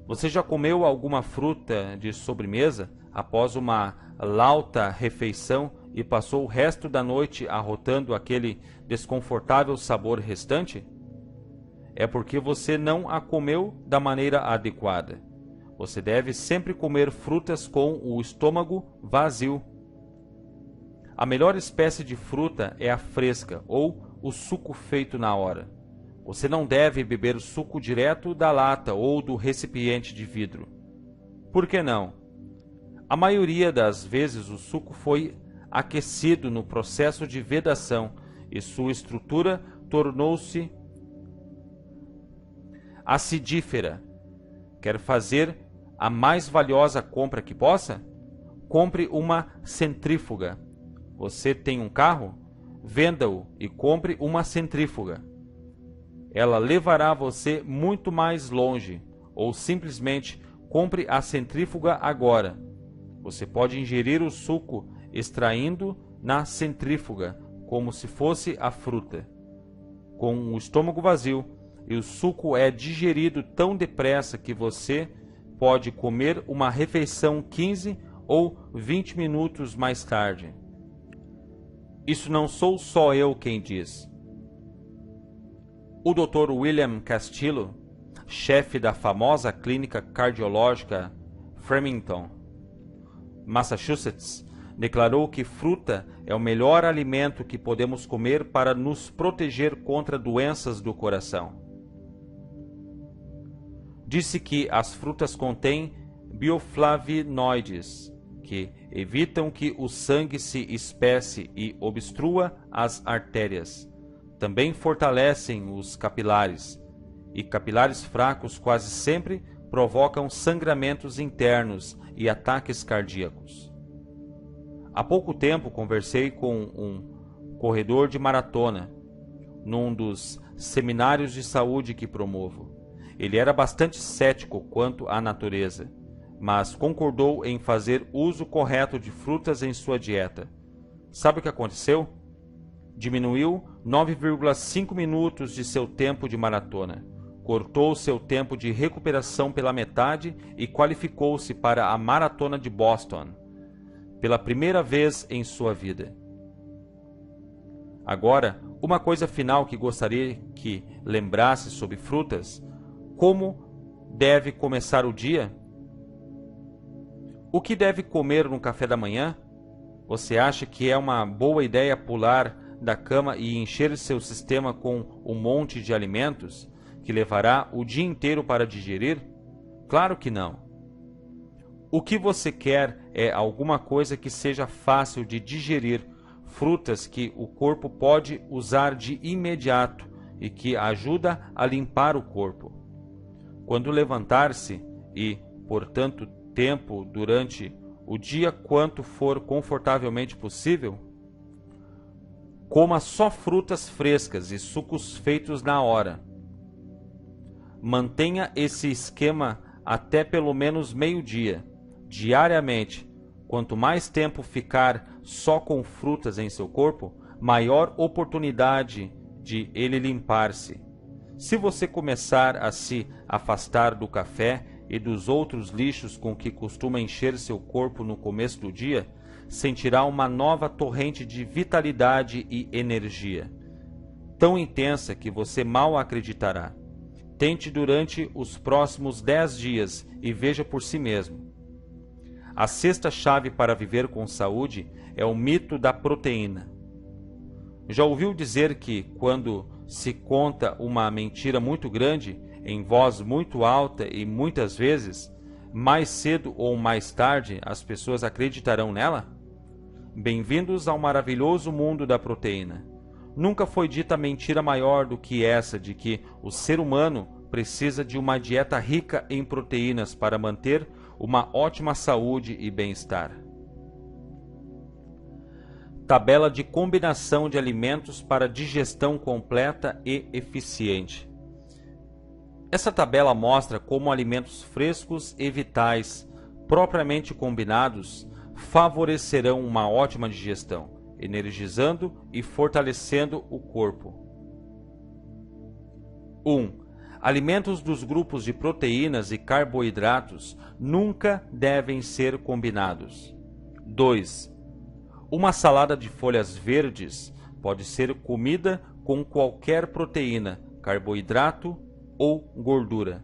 [SPEAKER 1] Você já comeu alguma fruta de sobremesa após uma lauta refeição e passou o resto da noite arrotando aquele desconfortável sabor restante? É porque você não a comeu da maneira adequada. Você deve sempre comer frutas com o estômago vazio. A melhor espécie de fruta é a fresca ou o suco feito na hora. Você não deve beber suco direto da lata ou do recipiente de vidro. Por que não? A maioria das vezes o suco foi aquecido no processo de vedação e sua estrutura tornou-se acidífera. Quer fazer a mais valiosa compra que possa? Compre uma centrífuga. Você tem um carro? Venda-o e compre uma centrífuga. Ela levará você muito mais longe. Ou simplesmente compre a centrífuga agora. Você pode ingerir o suco extraindo na centrífuga, como se fosse a fruta, com o estômago vazio, e o suco é digerido tão depressa que você pode comer uma refeição 15 ou 20 minutos mais tarde. Isso não sou só eu quem diz. O Dr. William Castillo, chefe da famosa clínica cardiológica Framingham, Massachusetts, declarou que fruta é o melhor alimento que podemos comer para nos proteger contra doenças do coração. Disse que as frutas contêm bioflavonoides, que evitam que o sangue se espesse e obstrua as artérias. Também fortalecem os capilares, e capilares fracos quase sempre provocam sangramentos internos e ataques cardíacos. Há pouco tempo conversei com um corredor de maratona, num dos seminários de saúde que promovo. Ele era bastante cético quanto à natureza, mas concordou em fazer uso correto de frutas em sua dieta. Sabe o que aconteceu? Diminuiu 9,5 minutos de seu tempo de maratona, cortou seu tempo de recuperação pela metade e qualificou-se para a maratona de Boston, pela primeira vez em sua vida. Agora, uma coisa final que gostaria que lembrasse sobre frutas: como deve começar o dia? O que deve comer no café da manhã? Você acha que é uma boa ideia pular da cama e encher seu sistema com um monte de alimentos que levará o dia inteiro para digerir? Claro que não. O que você quer é alguma coisa que seja fácil de digerir, frutas que o corpo pode usar de imediato e que ajuda a limpar o corpo. Quando levantar-se e, por tanto tempo durante o dia quanto for confortavelmente possível, coma só frutas frescas e sucos feitos na hora. Mantenha esse esquema até pelo menos meio-dia, diariamente. Quanto mais tempo ficar só com frutas em seu corpo, maior oportunidade de ele limpar-se. Se você começar a se afastar do café e dos outros lixos com que costuma encher seu corpo no começo do dia, sentirá uma nova torrente de vitalidade e energia, tão intensa que você mal acreditará. Tente durante os próximos 10 dias e veja por si mesmo. A sexta chave para viver com saúde é o mito da proteína. Já ouviu dizer que, quando se conta uma mentira muito grande, em voz muito alta e muitas vezes, mais cedo ou mais tarde, as pessoas acreditarão nela? Bem-vindos ao maravilhoso mundo da proteína. Nunca foi dita mentira maior do que essa de que o ser humano precisa de uma dieta rica em proteínas para manter uma ótima saúde e bem-estar. Tabela de combinação de alimentos para digestão completa e eficiente. Essa tabela mostra como alimentos frescos e vitais, propriamente combinados, favorecerão uma ótima digestão, energizando e fortalecendo o corpo. 1. Alimentos dos grupos de proteínas e carboidratos nunca devem ser combinados. 2. Uma salada de folhas verdes pode ser comida com qualquer proteína, carboidrato ou gordura.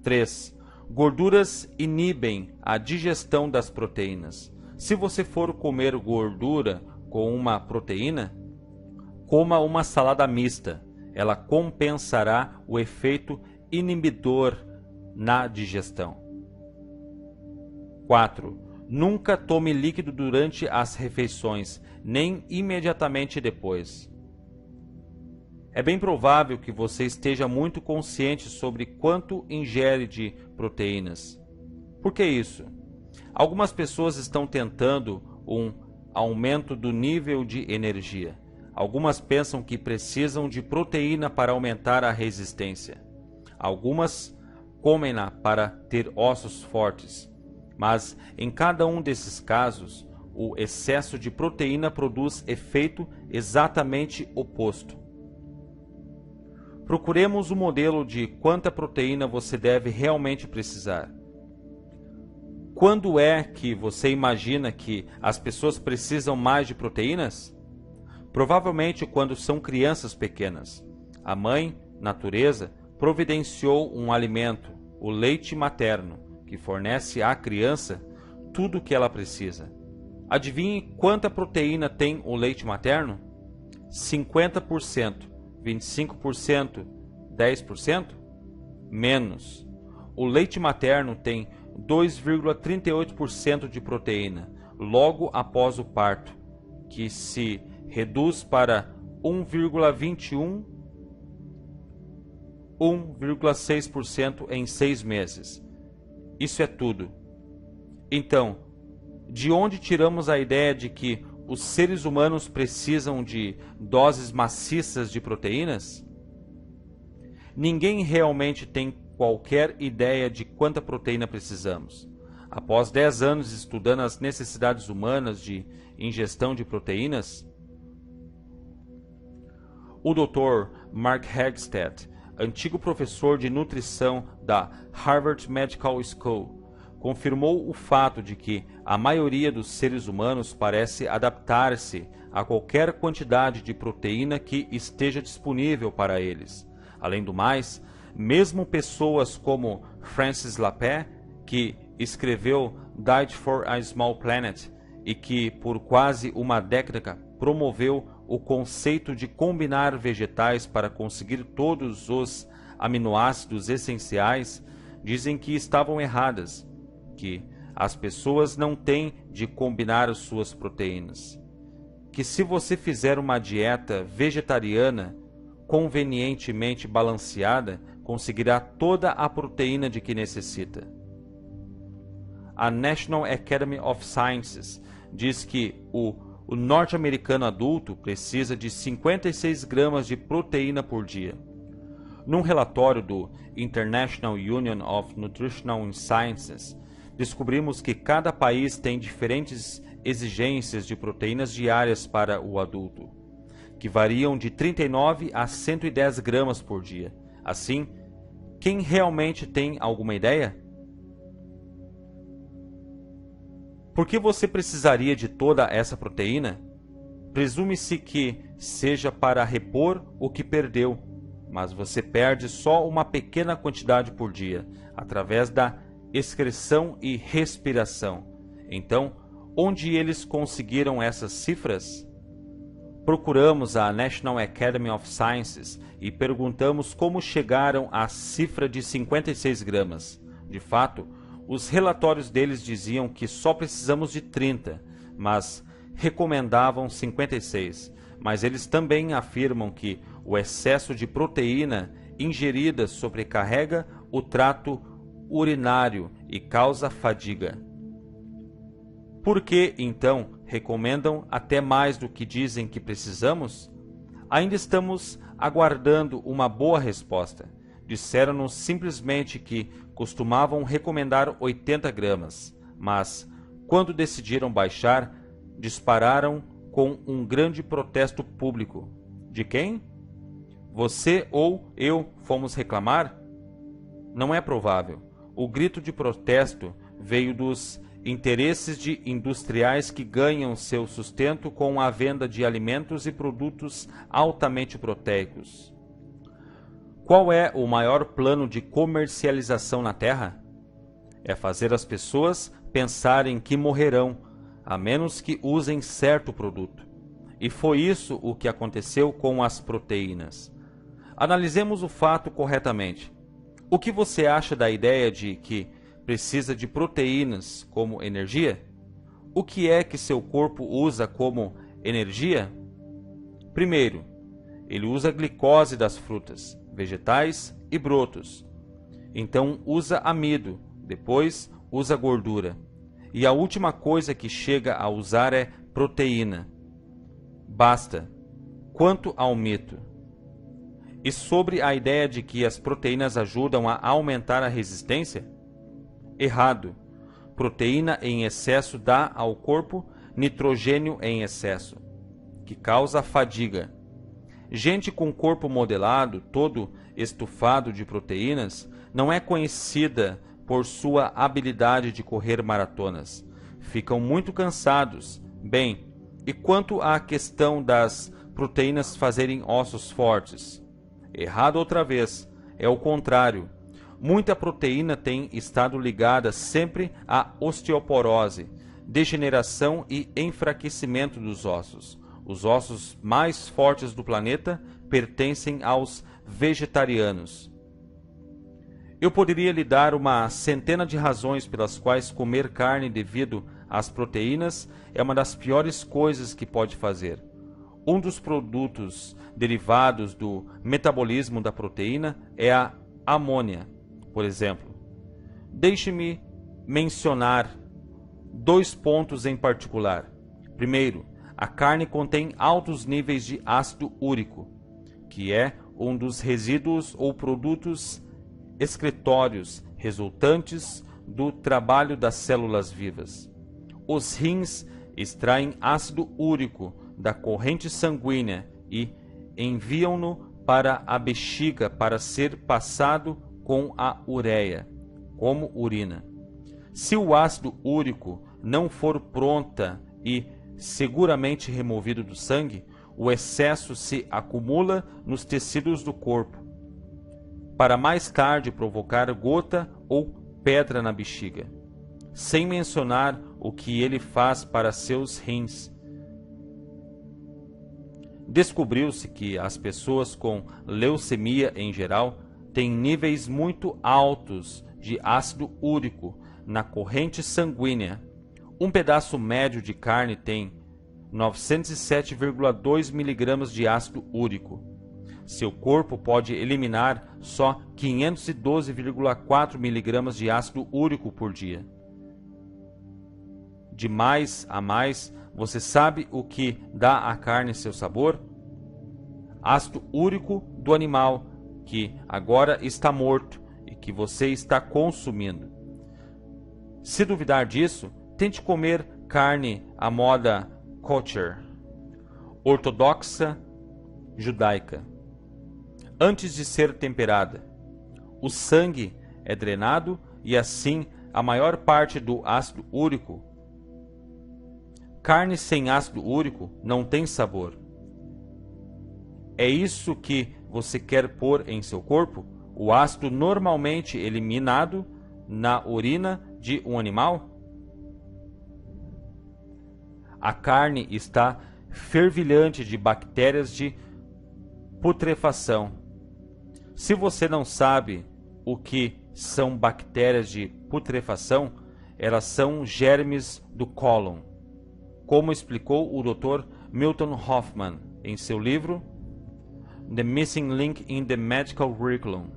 [SPEAKER 1] 3. Gorduras inibem a digestão das proteínas. Se você for comer gordura com uma proteína, coma uma salada mista. Ela compensará o efeito inibidor na digestão. 4. Nunca tome líquido durante as refeições, nem imediatamente depois. É bem provável que você esteja muito consciente sobre quanto ingere de proteínas. Por que isso? Algumas pessoas estão tentando um aumento do nível de energia. Algumas pensam que precisam de proteína para aumentar a resistência. Algumas comem-na para ter ossos fortes. Mas, em cada um desses casos, o excesso de proteína produz efeito exatamente oposto. Procuremos um modelo de quanta proteína você deve realmente precisar. Quando é que você imagina que as pessoas precisam mais de proteínas? Provavelmente quando são crianças pequenas. A mãe, natureza, providenciou um alimento, o leite materno, que fornece à criança tudo o que ela precisa. Adivinhe quanta proteína tem o leite materno? 50%, 25%, 10%? Menos. O leite materno tem 2,38% de proteína, logo após o parto, que se reduz para 1,6% em 6 meses. Isso é tudo. Então, de onde tiramos a ideia de que os seres humanos precisam de doses maciças de proteínas? Ninguém realmente tem qualquer ideia de quanta proteína precisamos. Após 10 anos estudando as necessidades humanas de ingestão de proteínas, o Dr. Mark Hegstead, antigo professor de nutrição da Harvard Medical School, confirmou o fato de que a maioria dos seres humanos parece adaptar-se a qualquer quantidade de proteína que esteja disponível para eles. Além do mais, mesmo pessoas como Francis Lapé, que escreveu Diet for a Small Planet e que por quase uma década promoveu o conceito de combinar vegetais para conseguir todos os aminoácidos essenciais, dizem que estavam erradas, que as pessoas não têm de combinar suas proteínas, que se você fizer uma dieta vegetariana convenientemente balanceada, conseguirá toda a proteína de que necessita. A National Academy of Sciences diz que o norte-americano adulto precisa de 56 gramas de proteína por dia. Num relatório do International Union of Nutritional Sciences, descobrimos que cada país tem diferentes exigências de proteínas diárias para o adulto, que variam de 39 a 110 gramas por dia. Assim, quem realmente tem alguma ideia? Por que você precisaria de toda essa proteína? Presume-se que seja para repor o que perdeu, mas você perde só uma pequena quantidade por dia, através da excreção e respiração. Então, onde eles conseguiram essas cifras? Procuramos a National Academy of Sciences e perguntamos como chegaram à cifra de 56 gramas. De fato, os relatórios deles diziam que só precisamos de 30, mas recomendavam 56. Mas eles também afirmam que o excesso de proteína ingerida sobrecarrega o trato urinário e causa fadiga. Por que, então, recomendam até mais do que dizem que precisamos? Ainda estamos aguardando uma boa resposta. Disseram-nos simplesmente que costumavam recomendar 80 gramas, mas, quando decidiram baixar, dispararam com um grande protesto público. De quem? Você ou eu fomos reclamar? Não é provável. O grito de protesto veio dos interesses de industriais que ganham seu sustento com a venda de alimentos e produtos altamente proteicos. Qual é o maior plano de comercialização na Terra? É fazer as pessoas pensarem que morrerão, a menos que usem certo produto. E foi isso o que aconteceu com as proteínas. Analisemos o fato corretamente. O que você acha da ideia de que precisa de proteínas como energia? O que é que seu corpo usa como energia? Primeiro, ele usa a glicose das frutas, vegetais e brotos. Então usa amido, depois usa gordura. E a última coisa que chega a usar é proteína. Basta. Quanto ao mito. E sobre a ideia de que as proteínas ajudam a aumentar a resistência? Errado. Proteína em excesso dá ao corpo nitrogênio em excesso, que causa fadiga. Gente com corpo modelado, todo estufado de proteínas, não é conhecida por sua habilidade de correr maratonas. Ficam muito cansados. Bem, e quanto à questão das proteínas fazerem ossos fortes? Errado outra vez. É o contrário. Muita proteína tem estado ligada sempre à osteoporose, degeneração e enfraquecimento dos ossos. Os ossos mais fortes do planeta pertencem aos vegetarianos. Eu poderia lhe dar uma centena de razões pelas quais comer carne devido as proteínas é uma das piores coisas que pode fazer. Um dos produtos derivados do metabolismo da proteína é a amônia, por exemplo. Deixe-me mencionar 2 pontos em particular. Primeiro, a carne contém altos níveis de ácido úrico, que é um dos resíduos ou produtos excretórios resultantes do trabalho das células vivas. Os rins extraem ácido úrico da corrente sanguínea e enviam-no para a bexiga para ser passado com a ureia, como urina. Se o ácido úrico não for pronta e seguramente removido do sangue, o excesso se acumula nos tecidos do corpo, para mais tarde provocar gota ou pedra na bexiga, sem mencionar o que ele faz para seus rins. Descobriu-se que as pessoas com leucemia em geral têm níveis muito altos de ácido úrico na corrente sanguínea. Um pedaço médio de carne tem 907,2 mg de ácido úrico. Seu corpo pode eliminar só 512,4 mg de ácido úrico por dia. De mais a mais, você sabe o que dá à carne seu sabor? Ácido úrico do animal, que agora está morto e que você está consumindo. Se duvidar disso, tente comer carne à moda kosher, ortodoxa judaica, antes de ser temperada. O sangue é drenado e assim a maior parte do ácido úrico. Carne sem ácido úrico não tem sabor. É isso que você quer pôr em seu corpo? O ácido normalmente eliminado na urina de um animal? A carne está fervilhante de bactérias de putrefação. Se você não sabe o que são bactérias de putrefação, elas são germes do cólon, como explicou o Dr. Milton Hoffman em seu livro The Missing Link in the Medical Curriculum,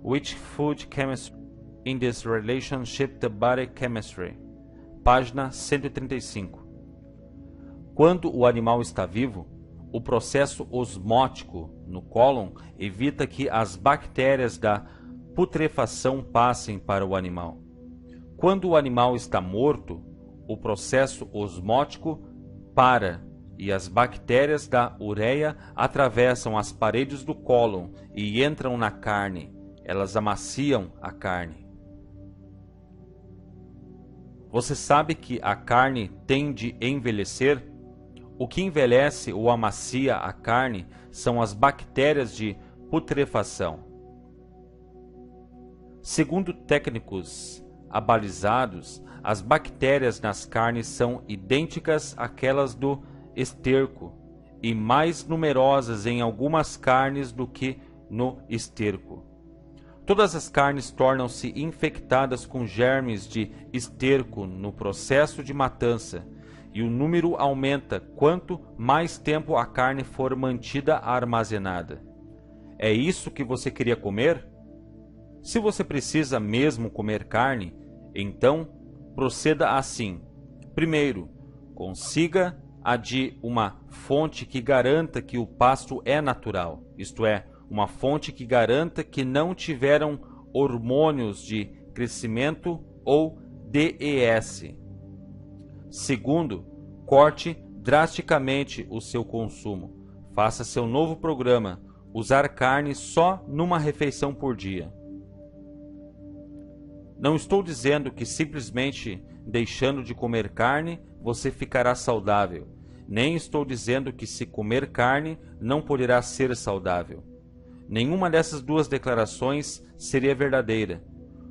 [SPEAKER 1] Which Food Chemistry in this Relationship to Body Chemistry, página 135. Quando o animal está vivo, o processo osmótico no cólon evita que as bactérias da putrefação passem para o animal. Quando o animal está morto, o processo osmótico para e as bactérias da ureia atravessam as paredes do cólon e entram na carne. Elas amaciam a carne. Você sabe que a carne tem de envelhecer? O que envelhece ou amacia a carne são as bactérias de putrefação. Segundo técnicos abalizados, as bactérias nas carnes são idênticas àquelas do esterco e mais numerosas em algumas carnes do que no esterco. Todas as carnes tornam-se infectadas com germes de esterco no processo de matança, e o número aumenta quanto mais tempo a carne for mantida armazenada. É isso que você queria comer? Se você precisa mesmo comer carne, então proceda assim. Primeiro, consiga a de uma fonte que garanta que o pasto é natural, isto é, uma fonte que garanta que não tiveram hormônios de crescimento ou DES. Segundo, corte drasticamente o seu consumo. Faça seu novo programa, usar carne só numa refeição por dia. Não estou dizendo que simplesmente deixando de comer carne você ficará saudável. Nem estou dizendo que se comer carne não poderá ser saudável. Nenhuma dessas duas declarações seria verdadeira.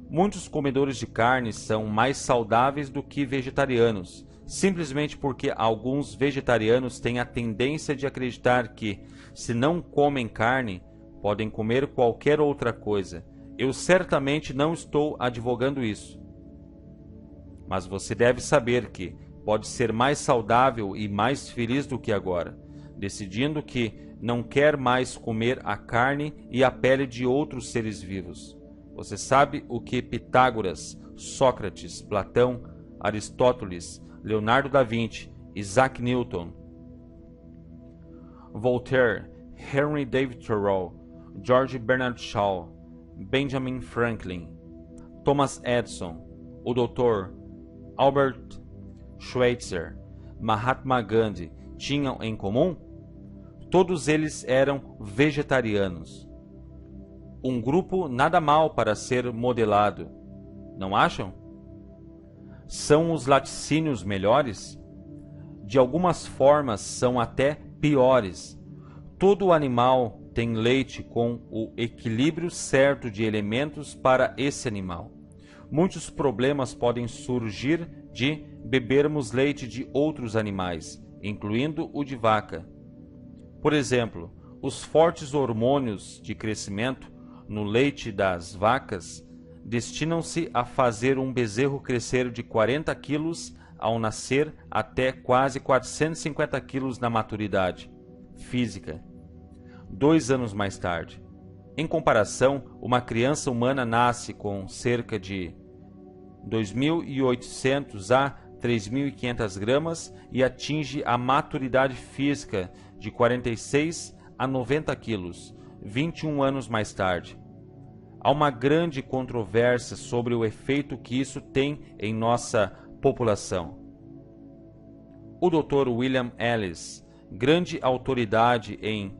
[SPEAKER 1] Muitos comedores de carne são mais saudáveis do que vegetarianos, simplesmente porque alguns vegetarianos têm a tendência de acreditar que, se não comem carne, podem comer qualquer outra coisa. Eu certamente não estou advogando isso. Mas você deve saber que pode ser mais saudável e mais feliz do que agora, decidindo que não quer mais comer a carne e a pele de outros seres vivos. Você sabe o que Pitágoras, Sócrates, Platão, Aristóteles, Leonardo da Vinci, Isaac Newton, Voltaire, Henry David Thoreau, George Bernard Shaw, Benjamin Franklin, Thomas Edison, o Dr. Albert Schweitzer, Mahatma Gandhi tinham em comum? Todos eles eram vegetarianos. Um grupo nada mal para ser modelado, não acham? São os laticínios melhores? De algumas formas são até piores. Todo animal tem leite com o equilíbrio certo de elementos para esse animal. Muitos problemas podem surgir de bebermos leite de outros animais, incluindo o de vaca. Por exemplo, os fortes hormônios de crescimento no leite das vacas destinam-se a fazer um bezerro crescer de 40 quilos ao nascer até quase 450 quilos na maturidade física, 2 anos mais tarde. Em comparação, uma criança humana nasce com cerca de 2.800 a 3.500 gramas e atinge a maturidade física de 46 a 90 quilos, 21 anos mais tarde. Há uma grande controvérsia sobre o efeito que isso tem em nossa população. O Dr. William Ellis, grande autoridade em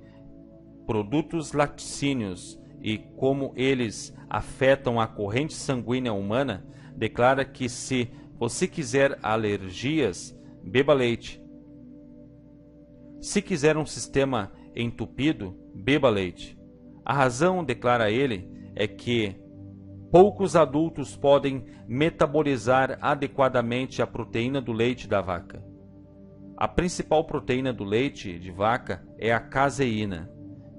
[SPEAKER 1] produtos laticínios e como eles afetam a corrente sanguínea humana, declara que se você quiser alergias, beba leite. Se quiser um sistema entupido, beba leite. A razão, declara ele, é que poucos adultos podem metabolizar adequadamente a proteína do leite da vaca. A principal proteína do leite de vaca é a caseína,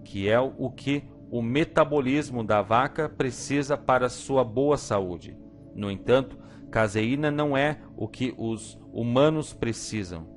[SPEAKER 1] que é o que o metabolismo da vaca precisa para sua boa saúde. No entanto, caseína não é o que os humanos precisam.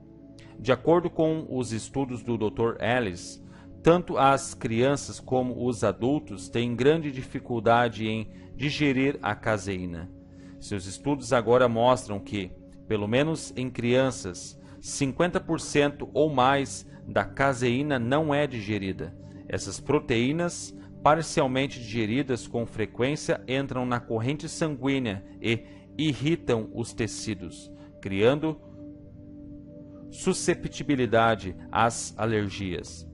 [SPEAKER 1] De acordo com os estudos do Dr. Ellis, tanto as crianças como os adultos têm grande dificuldade em digerir a caseína. Seus estudos agora mostram que, pelo menos em crianças, 50% ou mais da caseína não é digerida. Essas proteínas, parcialmente digeridas com frequência, entram na corrente sanguínea e irritam os tecidos, criando susceptibilidade às alergias.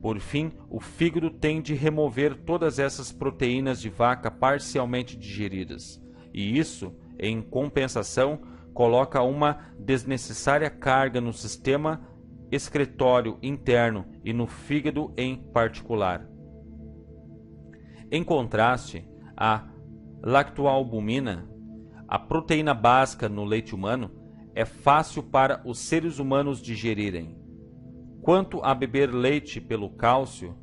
[SPEAKER 1] Por fim, o fígado tem de remover todas essas proteínas de vaca parcialmente digeridas, e isso, em compensação, coloca uma desnecessária carga no sistema excretório interno e no fígado em particular. Em contraste, a lactoalbumina, a proteína básica no leite humano, é fácil para os seres humanos digerirem. Quanto a beber leite pelo cálcio,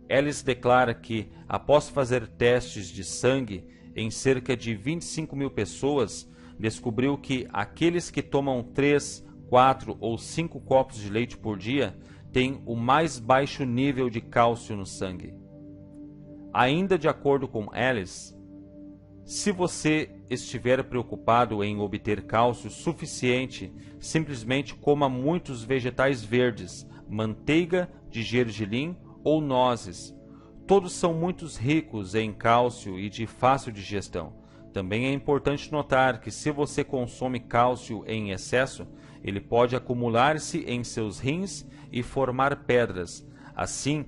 [SPEAKER 1] Ellis declara que, após fazer testes de sangue em cerca de 25 mil pessoas, descobriu que aqueles que tomam 3, 4 ou 5 copos de leite por dia têm o mais baixo nível de cálcio no sangue. Ainda de acordo com Ellis, se você estiver preocupado em obter cálcio suficiente, simplesmente coma muitos vegetais verdes, manteiga de gergelim ou nozes. Todos são muito ricos em cálcio e de fácil digestão. Também é importante notar que se você consome cálcio em excesso, ele pode acumular-se em seus rins e formar pedras. Assim,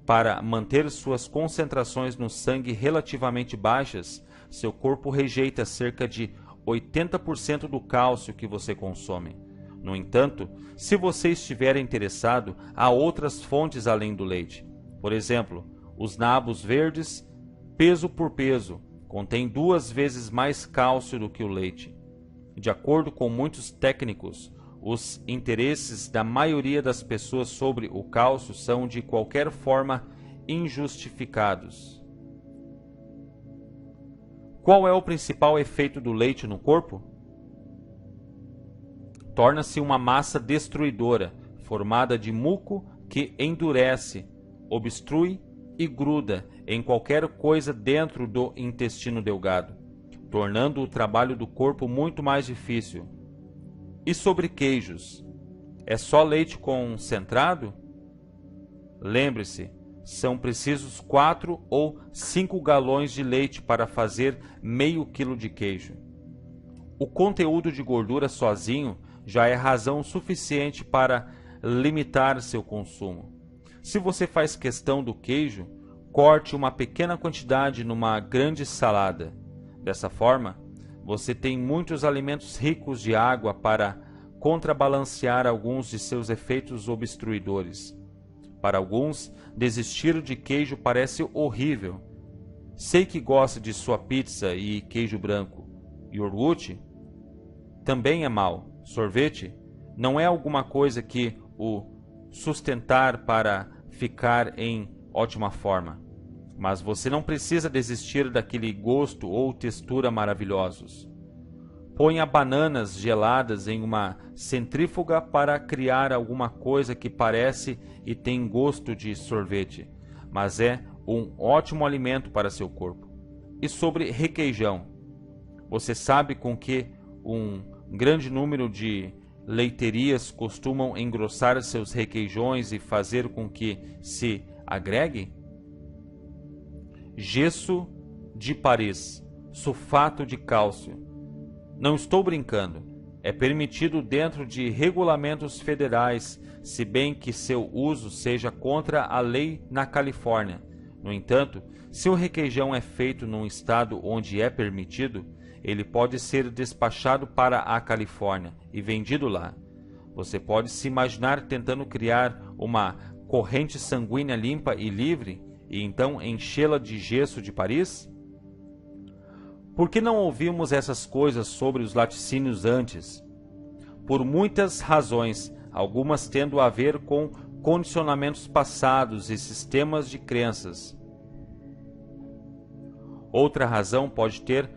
[SPEAKER 1] para manter suas concentrações no sangue relativamente baixas, seu corpo rejeita cerca de 80% do cálcio que você consome. No entanto, se você estiver interessado, há outras fontes além do leite. Por exemplo, os nabos verdes, peso por peso, contém 2 vezes mais cálcio do que o leite. De acordo com muitos técnicos, os interesses da maioria das pessoas sobre o cálcio são de qualquer forma injustificados. Qual é o principal efeito do leite no corpo? torna-se uma massa destruidora, formada de muco que endurece, obstrui e gruda em qualquer coisa dentro do intestino delgado, tornando o trabalho do corpo muito mais difícil. E sobre queijos? É só leite concentrado? Lembre-se, são precisos 4 ou 5 galões de leite para fazer meio quilo de queijo. O conteúdo de gordura sozinho já é razão suficiente para limitar seu consumo. Se você faz questão do queijo, corte uma pequena quantidade numa grande salada. Dessa forma, você tem muitos alimentos ricos de água para contrabalancear alguns de seus efeitos obstruidores. Para alguns, desistir de queijo parece horrível. Sei que gosta de sua pizza e queijo branco. Iogurte também é mau. Sorvete não é alguma coisa que o sustentar para ficar em ótima forma. Mas você não precisa desistir daquele gosto ou textura maravilhosos. Ponha bananas geladas em uma centrífuga para criar alguma coisa que parece e tem gosto de sorvete, mas é um ótimo alimento para seu corpo. E sobre requeijão, você sabe com que um grande número de leiterias costumam engrossar seus requeijões e fazer com que se agregue? Gesso de Paris, sulfato de cálcio. Não estou brincando. É permitido dentro de regulamentos federais, se bem que seu uso seja contra a lei na Califórnia. No entanto, se o requeijão é feito num estado onde é permitido, ele pode ser despachado para a Califórnia e vendido lá. Você pode se imaginar tentando criar uma corrente sanguínea limpa e livre e então enchê-la de gesso de Paris? Por que não ouvimos essas coisas sobre os laticínios antes? Por muitas razões, algumas tendo a ver com condicionamentos passados e sistemas de crenças. Outra razão pode ter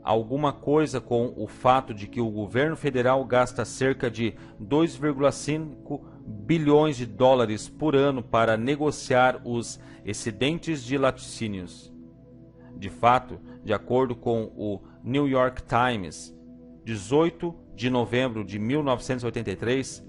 [SPEAKER 1] alguma coisa com o fato de que o governo federal gasta cerca de 2,5 bilhões de dólares por ano para negociar os excedentes de laticínios. De fato, de acordo com o New York Times, 18 de novembro de 1983,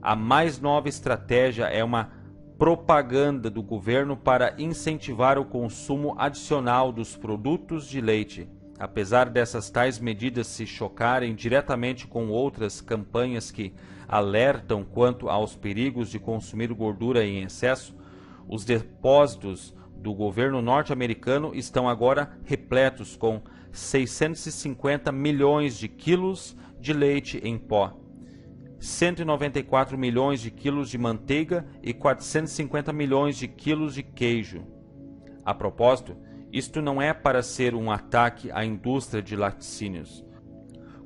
[SPEAKER 1] a mais nova estratégia é uma propaganda do governo para incentivar o consumo adicional dos produtos de leite. Apesar dessas tais medidas se chocarem diretamente com outras campanhas que alertam quanto aos perigos de consumir gordura em excesso, os depósitos do governo norte-americano estão agora repletos com 650 milhões de quilos de leite em pó, 194 milhões de quilos de manteiga e 450 milhões de quilos de queijo. A propósito, isto não é para ser um ataque à indústria de laticínios.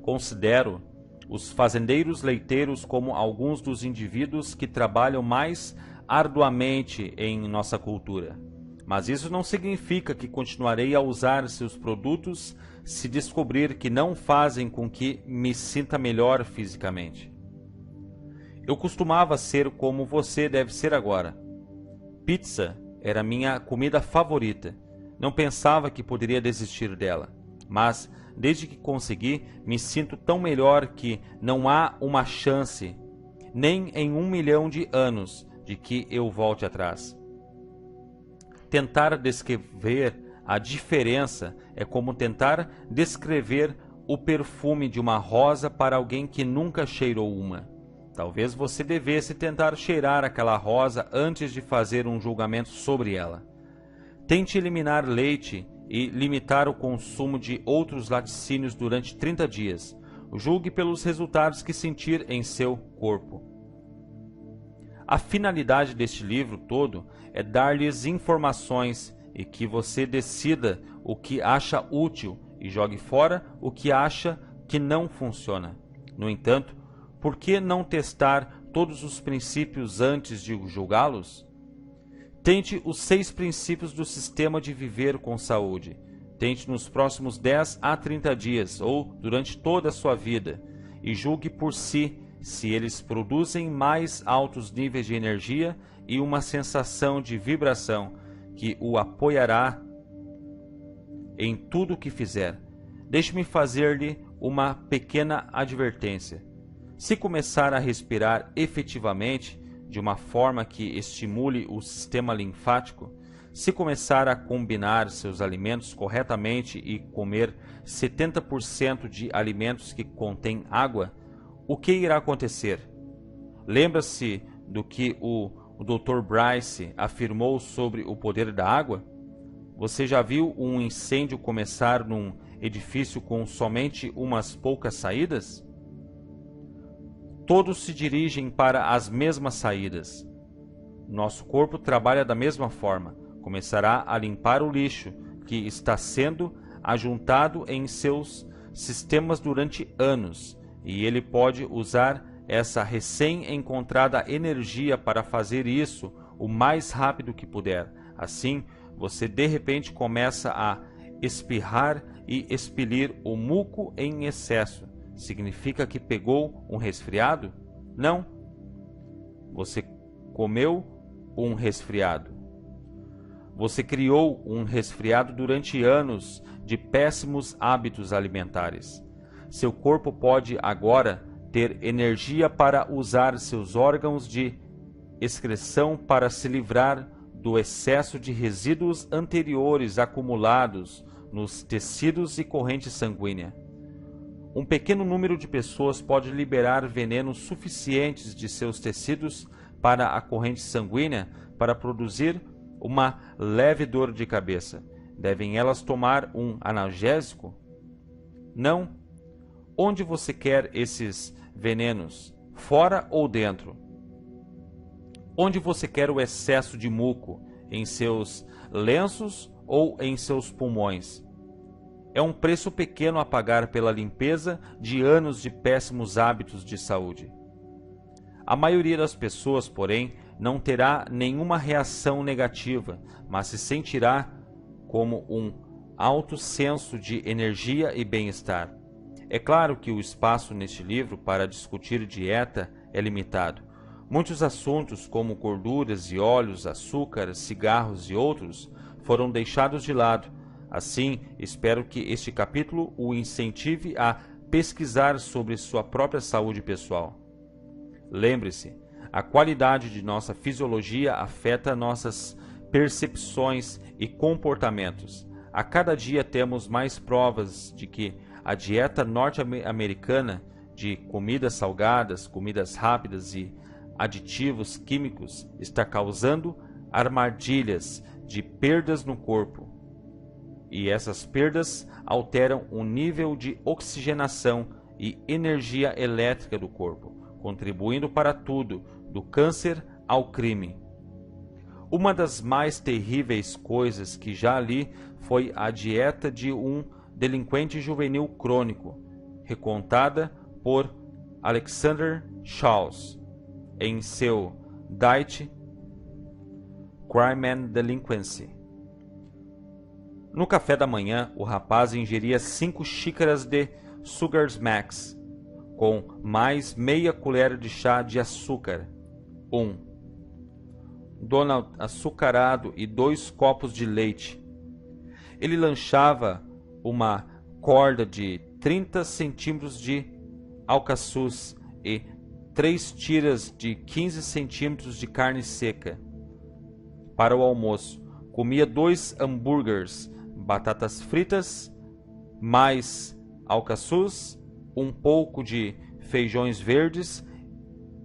[SPEAKER 1] Considero os fazendeiros leiteiros como alguns dos indivíduos que trabalham mais arduamente em nossa cultura. Mas isso não significa que continuarei a usar seus produtos se descobrir que não fazem com que me sinta melhor fisicamente. Eu costumava ser como você deve ser agora. Pizza era minha comida favorita. Não pensava que poderia desistir dela. Mas, desde que consegui, me sinto tão melhor que não há uma chance, nem em 1 milhão de anos, de que eu volte atrás. Tentar descrever a diferença é como tentar descrever o perfume de uma rosa para alguém que nunca cheirou uma. Talvez você devesse tentar cheirar aquela rosa antes de fazer um julgamento sobre ela. Tente eliminar leite e limitar o consumo de outros laticínios durante 30 dias. Julgue pelos resultados que sentir em seu corpo. A finalidade deste livro todo é dar-lhes informações e que você decida o que acha útil e jogue fora o que acha que não funciona. No entanto, por que não testar todos os princípios antes de julgá-los? Tente os 6 princípios do sistema de viver com saúde. Tente nos próximos 10 a 30 dias ou durante toda a sua vida e julgue por si se eles produzem mais altos níveis de energia e uma sensação de vibração que o apoiará em tudo o que fizer. Deixe-me fazer-lhe uma pequena advertência. Se começar a respirar efetivamente, de uma forma que estimule o sistema linfático, se começar a combinar seus alimentos corretamente e comer 70% de alimentos que contêm água, o que irá acontecer? Lembra-se do que o Dr. Bryce afirmou sobre o poder da água? Você já viu um incêndio começar num edifício com somente umas poucas saídas? Todos se dirigem para as mesmas saídas. Nosso corpo trabalha da mesma forma. Começará a limpar o lixo que está sendo ajuntado em seus sistemas durante anos, e ele pode usar essa recém-encontrada energia para fazer isso o mais rápido que puder. Assim, você de repente começa a espirrar e expelir o muco em excesso. Significa que pegou um resfriado? Não. Você comeu um resfriado. Você criou um resfriado durante anos de péssimos hábitos alimentares. Seu corpo pode agora ter energia para usar seus órgãos de excreção para se livrar do excesso de resíduos anteriores acumulados nos tecidos e corrente sanguínea. Um pequeno número de pessoas pode liberar venenos suficientes de seus tecidos para a corrente sanguínea para produzir uma leve dor de cabeça. Devem elas tomar um analgésico? Não. Onde você quer esses venenos? Fora ou dentro? Onde você quer o excesso de muco? Em seus lenços ou em seus pulmões? É um preço pequeno a pagar pela limpeza de anos de péssimos hábitos de saúde. A maioria das pessoas, porém, não terá nenhuma reação negativa, mas se sentirá como um alto senso de energia e bem-estar. É claro que o espaço neste livro para discutir dieta é limitado. Muitos assuntos, como gorduras e óleos, açúcar, cigarros e outros, foram deixados de lado. Assim, espero que este capítulo o incentive a pesquisar sobre sua própria saúde pessoal. Lembre-se, a qualidade de nossa fisiologia afeta nossas percepções e comportamentos. A cada dia temos mais provas de que a dieta norte-americana de comidas salgadas, comidas rápidas e aditivos químicos está causando armadilhas de perdas no corpo. E essas perdas alteram o nível de oxigenação e energia elétrica do corpo, contribuindo para tudo, do câncer ao crime. Uma das mais terríveis coisas que já li foi a dieta de um delinquente juvenil crônico, recontada por Alexander Charles em seu Diet, Crime and Delinquency. No café da manhã, o rapaz ingeria 5 xícaras de Sugar Smacks, com mais meia colher de chá de açúcar, Donald açucarado e 2 copos de leite. Ele lanchava uma corda de 30 centímetros de alcaçuz e 3 tiras de 15 centímetros de carne seca. Para o almoço, comia 2 hambúrgueres, batatas fritas, mais alcaçuz, um pouco de feijões verdes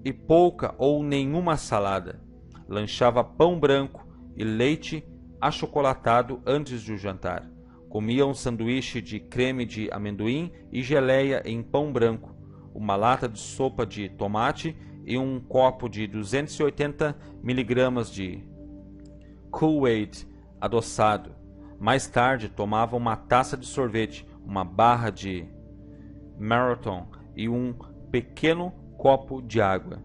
[SPEAKER 1] e pouca ou nenhuma salada. Lanchava pão branco e leite achocolatado antes do jantar. Comia um sanduíche de creme de amendoim e geleia em pão branco, uma lata de sopa de tomate e um copo de 280 mg de Kool-Aid adoçado. Mais tarde, tomava uma taça de sorvete, uma barra de Marathon e um pequeno copo de água.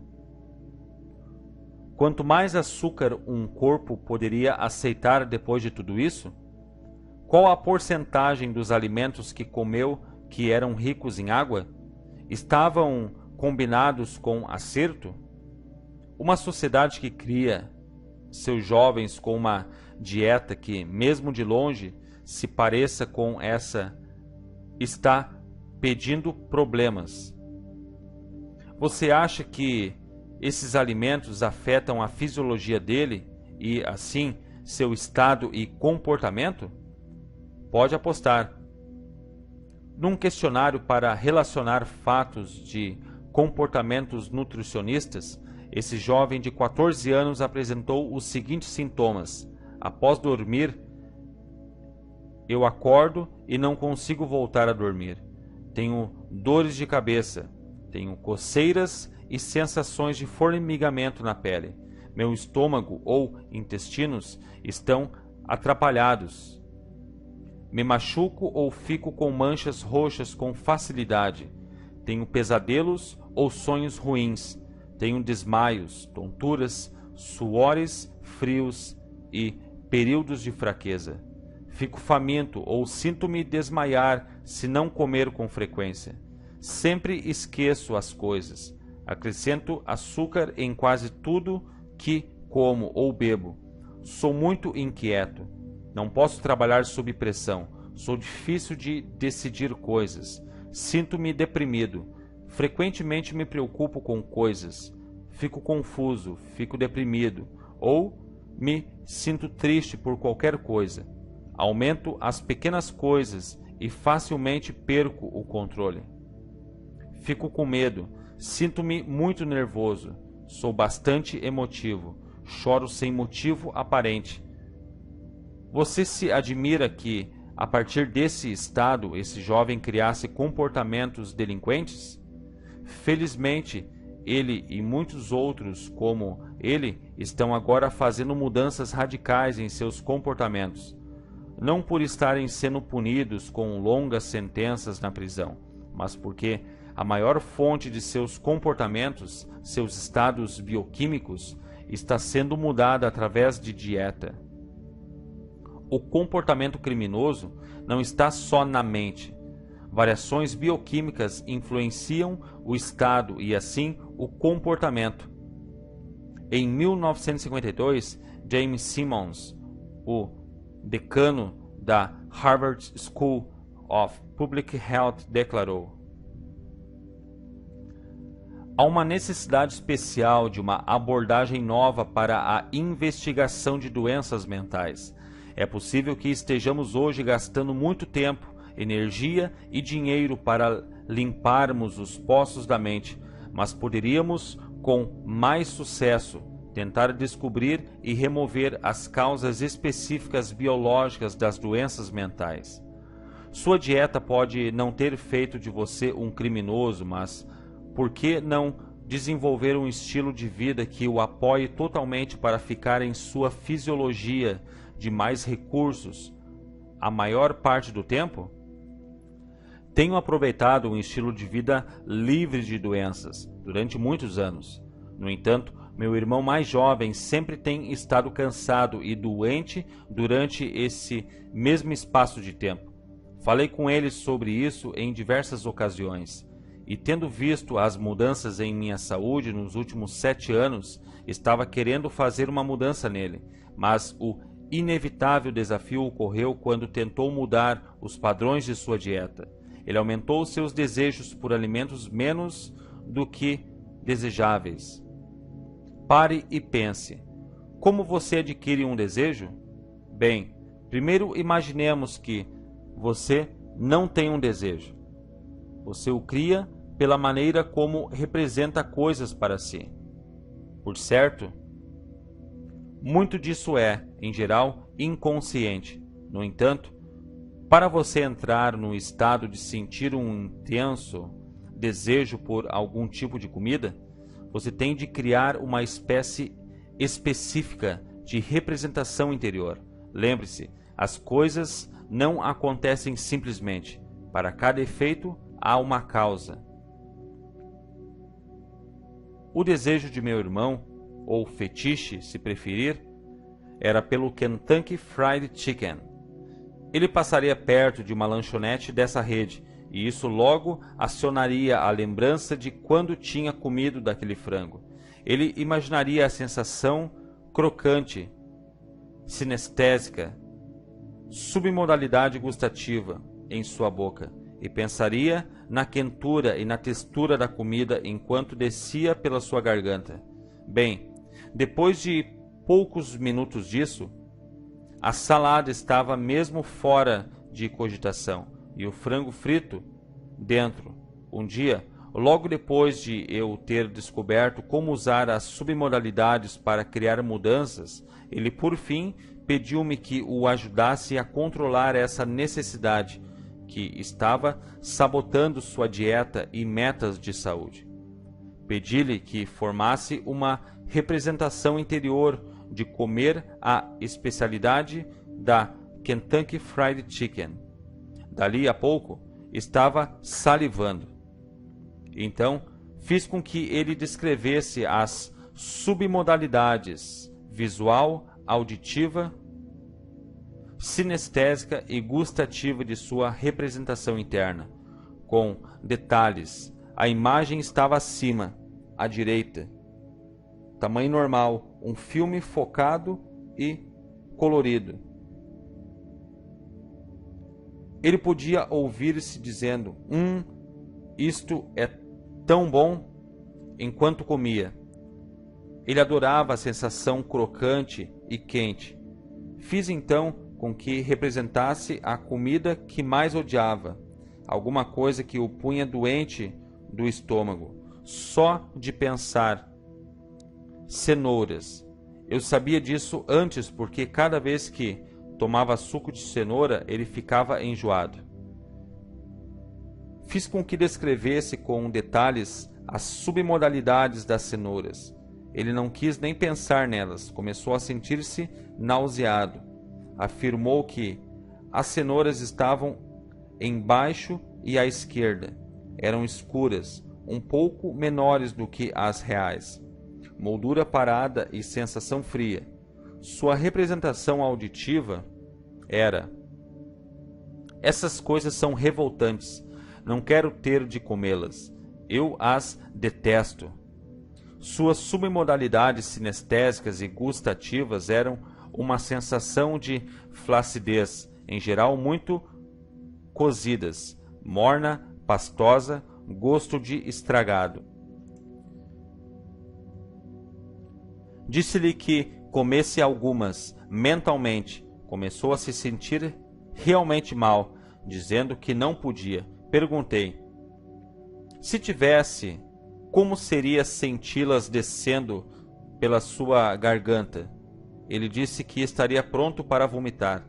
[SPEAKER 1] Quanto mais açúcar um corpo poderia aceitar depois de tudo isso? Qual a porcentagem dos alimentos que comeu que eram ricos em água? Estavam combinados com acerto? Uma sociedade que cria seus jovens com uma dieta que, mesmo de longe, se pareça com essa, está pedindo problemas. Você acha que esses alimentos afetam a fisiologia dele e, assim, seu estado e comportamento? Pode apostar. Num questionário para relacionar fatos de comportamentos nutricionistas, esse jovem de 14 anos apresentou os seguintes sintomas: após dormir, eu acordo e não consigo voltar a dormir. Tenho dores de cabeça, tenho coceiras e sensações de formigamento na pele. Meu estômago ou intestinos estão atrapalhados. Me machuco ou fico com manchas roxas com facilidade. Tenho pesadelos ou sonhos ruins. Tenho desmaios, tonturas, suores frios e períodos de fraqueza. Fico faminto ou sinto-me desmaiar se não comer com frequência. Sempre esqueço as coisas. Acrescento açúcar em quase tudo que como ou bebo. Sou muito inquieto. Não posso trabalhar sob pressão. Sou difícil de decidir coisas. Sinto-me deprimido. Frequentemente me preocupo com coisas. Fico confuso, fico deprimido ou me sinto triste por qualquer coisa. Aumento as pequenas coisas e facilmente perco o controle. Fico com medo. Sinto-me muito nervoso. Sou bastante emotivo. Choro sem motivo aparente. Você se admira que, a partir desse estado, esse jovem criasse comportamentos delinquentes? Felizmente, ele e muitos outros como ele estão agora fazendo mudanças radicais em seus comportamentos. Não por estarem sendo punidos com longas sentenças na prisão, mas porque a maior fonte de seus comportamentos, seus estados bioquímicos, está sendo mudada através de dieta. O comportamento criminoso não está só na mente. Variações bioquímicas influenciam o estado e, assim, o comportamento. Em 1952, James Simmons, o decano da Harvard School of Public Health, declarou: há uma necessidade especial de uma abordagem nova para a investigação de doenças mentais. É possível que estejamos hoje gastando muito tempo, energia e dinheiro para limparmos os poços da mente, mas poderíamos, com mais sucesso, tentar descobrir e remover as causas específicas biológicas das doenças mentais. Sua dieta pode não ter feito de você um criminoso, mas por que não desenvolver um estilo de vida que o apoie totalmente para ficar em sua fisiologia de mais recursos a maior parte do tempo? Tenho aproveitado um estilo de vida livre de doenças durante muitos anos. No entanto, meu irmão mais jovem sempre tem estado cansado e doente durante esse mesmo espaço de tempo. Falei com ele sobre isso em diversas ocasiões, e tendo visto as mudanças em minha saúde nos últimos 7 anos, estava querendo fazer uma mudança nele, mas o inevitável desafio ocorreu quando tentou mudar os padrões de sua dieta. Ele aumentou seus desejos por alimentos menos do que desejáveis. Pare e pense. Como você adquire um desejo? Bem, primeiro imaginemos que você não tem um desejo. Você o cria pela maneira como representa coisas para si. Por certo, muito disso é, em geral, inconsciente. No entanto, para você entrar no estado de sentir um intenso desejo por algum tipo de comida, você tem de criar uma espécie específica de representação interior. Lembre-se, as coisas não acontecem simplesmente. Para cada efeito, há uma causa. O desejo de meu irmão, ou fetiche, se preferir, era pelo Kentucky Fried Chicken. Ele passaria perto de uma lanchonete dessa rede e isso logo acionaria a lembrança de quando tinha comido daquele frango. Ele imaginaria a sensação crocante, sinestésica, submodalidade gustativa em sua boca, e pensaria na quentura e na textura da comida enquanto descia pela sua garganta. Bem, depois de poucos minutos disso, a salada estava mesmo fora de cogitação e o frango frito dentro. Um dia, logo depois de eu ter descoberto como usar as submodalidades para criar mudanças, ele por fim pediu-me que o ajudasse a controlar essa necessidade que estava sabotando sua dieta e metas de saúde. Pedi-lhe que formasse uma representação interior de comer a especialidade da Kentucky Fried Chicken. Dali a pouco, estava salivando. Então, fiz com que ele descrevesse as submodalidades visual, auditiva, sinestésica e gustativa de sua representação interna. Com detalhes, a imagem estava acima, à direita. Tamanho normal, um filme focado e colorido. Ele podia ouvir-se dizendo: isto é tão bom", enquanto comia. Ele adorava a sensação crocante e quente. Fiz então com que representasse a comida que mais odiava, alguma coisa que o punha doente do estômago, só de pensar. Cenouras. Eu sabia disso antes porque cada vez que tomava suco de cenoura ele ficava enjoado. Fiz com que descrevesse com detalhes as submodalidades das cenouras. Ele não quis nem pensar nelas, começou a sentir-se nauseado. Afirmou que as cenouras estavam embaixo e à esquerda. Eram escuras, um pouco menores do que as reais. Moldura parada e sensação fria. Sua representação auditiva era: essas coisas são revoltantes. Não quero ter de comê-las. Eu as detesto. Suas submodalidades sinestésicas e gustativas eram uma sensação de flacidez, em geral muito cozidas, morna, pastosa, gosto de estragado. Disse-lhe que comesse algumas, mentalmente. Começou a se sentir realmente mal, dizendo que não podia. Perguntei: se tivesse, como seria senti-las descendo pela sua garganta? Ele disse que estaria pronto para vomitar.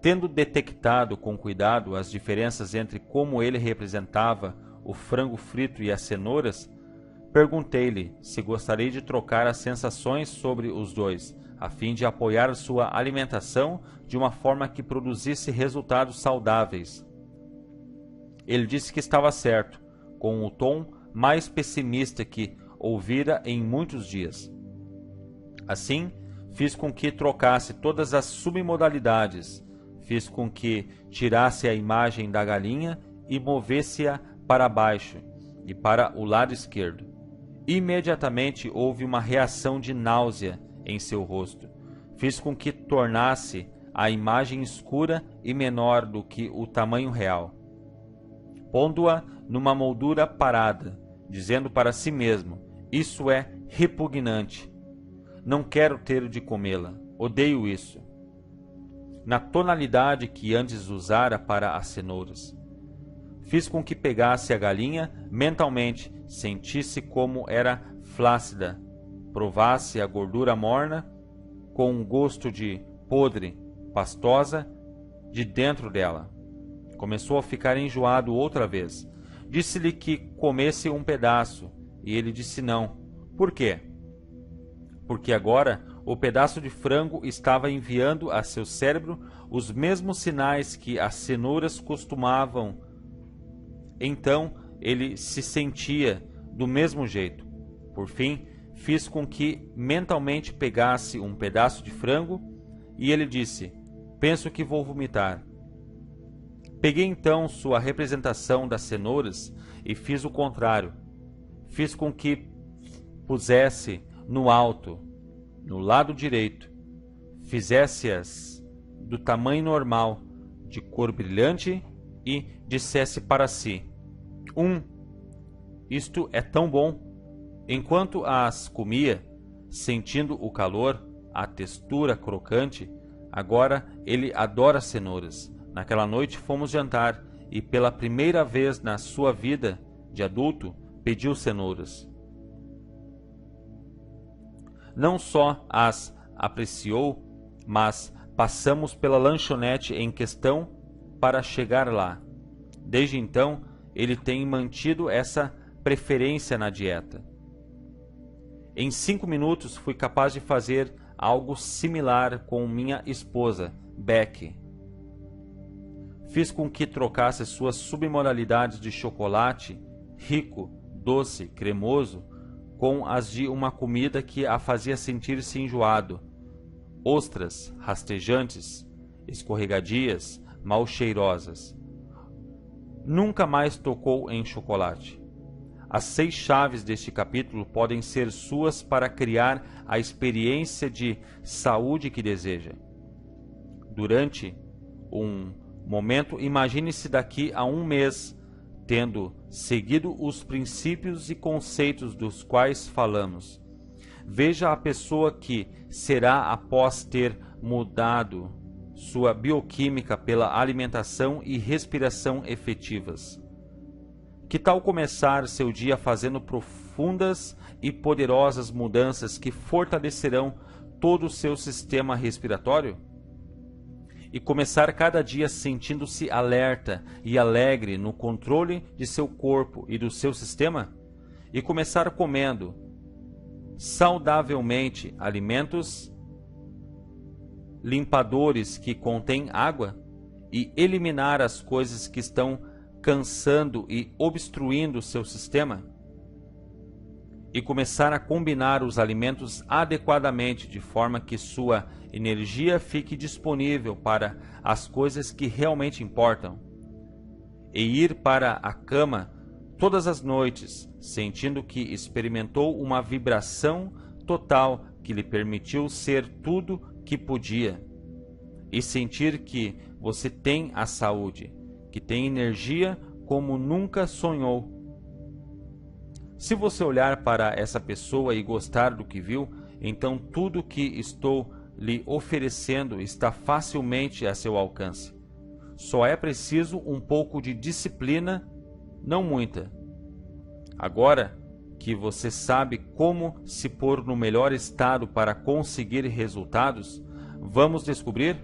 [SPEAKER 1] Tendo detectado com cuidado as diferenças entre como ele representava o frango frito e as cenouras, perguntei-lhe se gostaria de trocar as sensações sobre os dois, a fim de apoiar sua alimentação de uma forma que produzisse resultados saudáveis. Ele disse que estava certo, com o tom mais pessimista que ouvira em muitos dias. Assim, fiz com que trocasse todas as submodalidades, fiz com que tirasse a imagem da galinha e movesse-a para baixo e para o lado esquerdo. Imediatamente houve uma reação de náusea em seu rosto. Fiz com que tornasse a imagem escura e menor do que o tamanho real, pondo-a numa moldura parada, dizendo para si mesmo: isso é repugnante. Não quero ter de comê-la. Odeio isso. Na tonalidade que antes usara para as cenouras. Fiz com que pegasse a galinha mentalmente, sentisse como era flácida, provasse a gordura morna com um gosto de podre, pastosa, de dentro dela. Começou a ficar enjoado outra vez. Disse-lhe que comesse um pedaço, e ele disse não. Por quê? Porque agora o pedaço de frango estava enviando a seu cérebro os mesmos sinais que as cenouras costumavam. Então ele se sentia do mesmo jeito. Por fim, fiz com que mentalmente pegasse um pedaço de frango e ele disse: penso que vou vomitar. Peguei então sua representação das cenouras e fiz o contrário. Fiz com que pusesse no alto, no lado direito, fizesse-as do tamanho normal, de cor brilhante, e dissesse para si: isto é tão bom. Enquanto as comia, sentindo o calor, a textura crocante, agora ele adora cenouras. Naquela noite fomos jantar e pela primeira vez na sua vida de adulto pediu cenouras. Não só as apreciou, mas passamos pela lanchonete em questão para chegar lá. Desde então, ele tem mantido essa preferência na dieta. Em 5 minutos fui capaz de fazer algo similar com minha esposa, Becky. Fiz com que trocasse suas submodalidades de chocolate rico, doce, cremoso, com as de uma comida que a fazia sentir-se enjoado. Ostras rastejantes, escorregadias, mal cheirosas. Nunca mais tocou em chocolate. As 6 chaves deste capítulo podem ser suas para criar a experiência de saúde que deseja. Durante um momento, imagine-se daqui a 1 mês, tendo seguido os princípios e conceitos dos quais falamos. Veja a pessoa que será após ter mudado sua bioquímica pela alimentação e respiração efetivas. Que tal começar seu dia fazendo profundas e poderosas mudanças que fortalecerão todo o seu sistema respiratório? E começar cada dia sentindo-se alerta e alegre no controle de seu corpo e do seu sistema? E começar comendo saudavelmente alimentos limpadores que contêm água? E eliminar as coisas que estão cansando e obstruindo seu sistema? E começar a combinar os alimentos adequadamente, de forma que sua energia fique disponível para as coisas que realmente importam. E ir para a cama todas as noites, sentindo que experimentou uma vibração total que lhe permitiu ser tudo que podia. E sentir que você tem a saúde, que tem energia como nunca sonhou. Se você olhar para essa pessoa e gostar do que viu, então tudo o que estou lhe oferecendo está facilmente a seu alcance. Só é preciso um pouco de disciplina, não muita. Agora que você sabe como se pôr no melhor estado para conseguir resultados, vamos descobrir?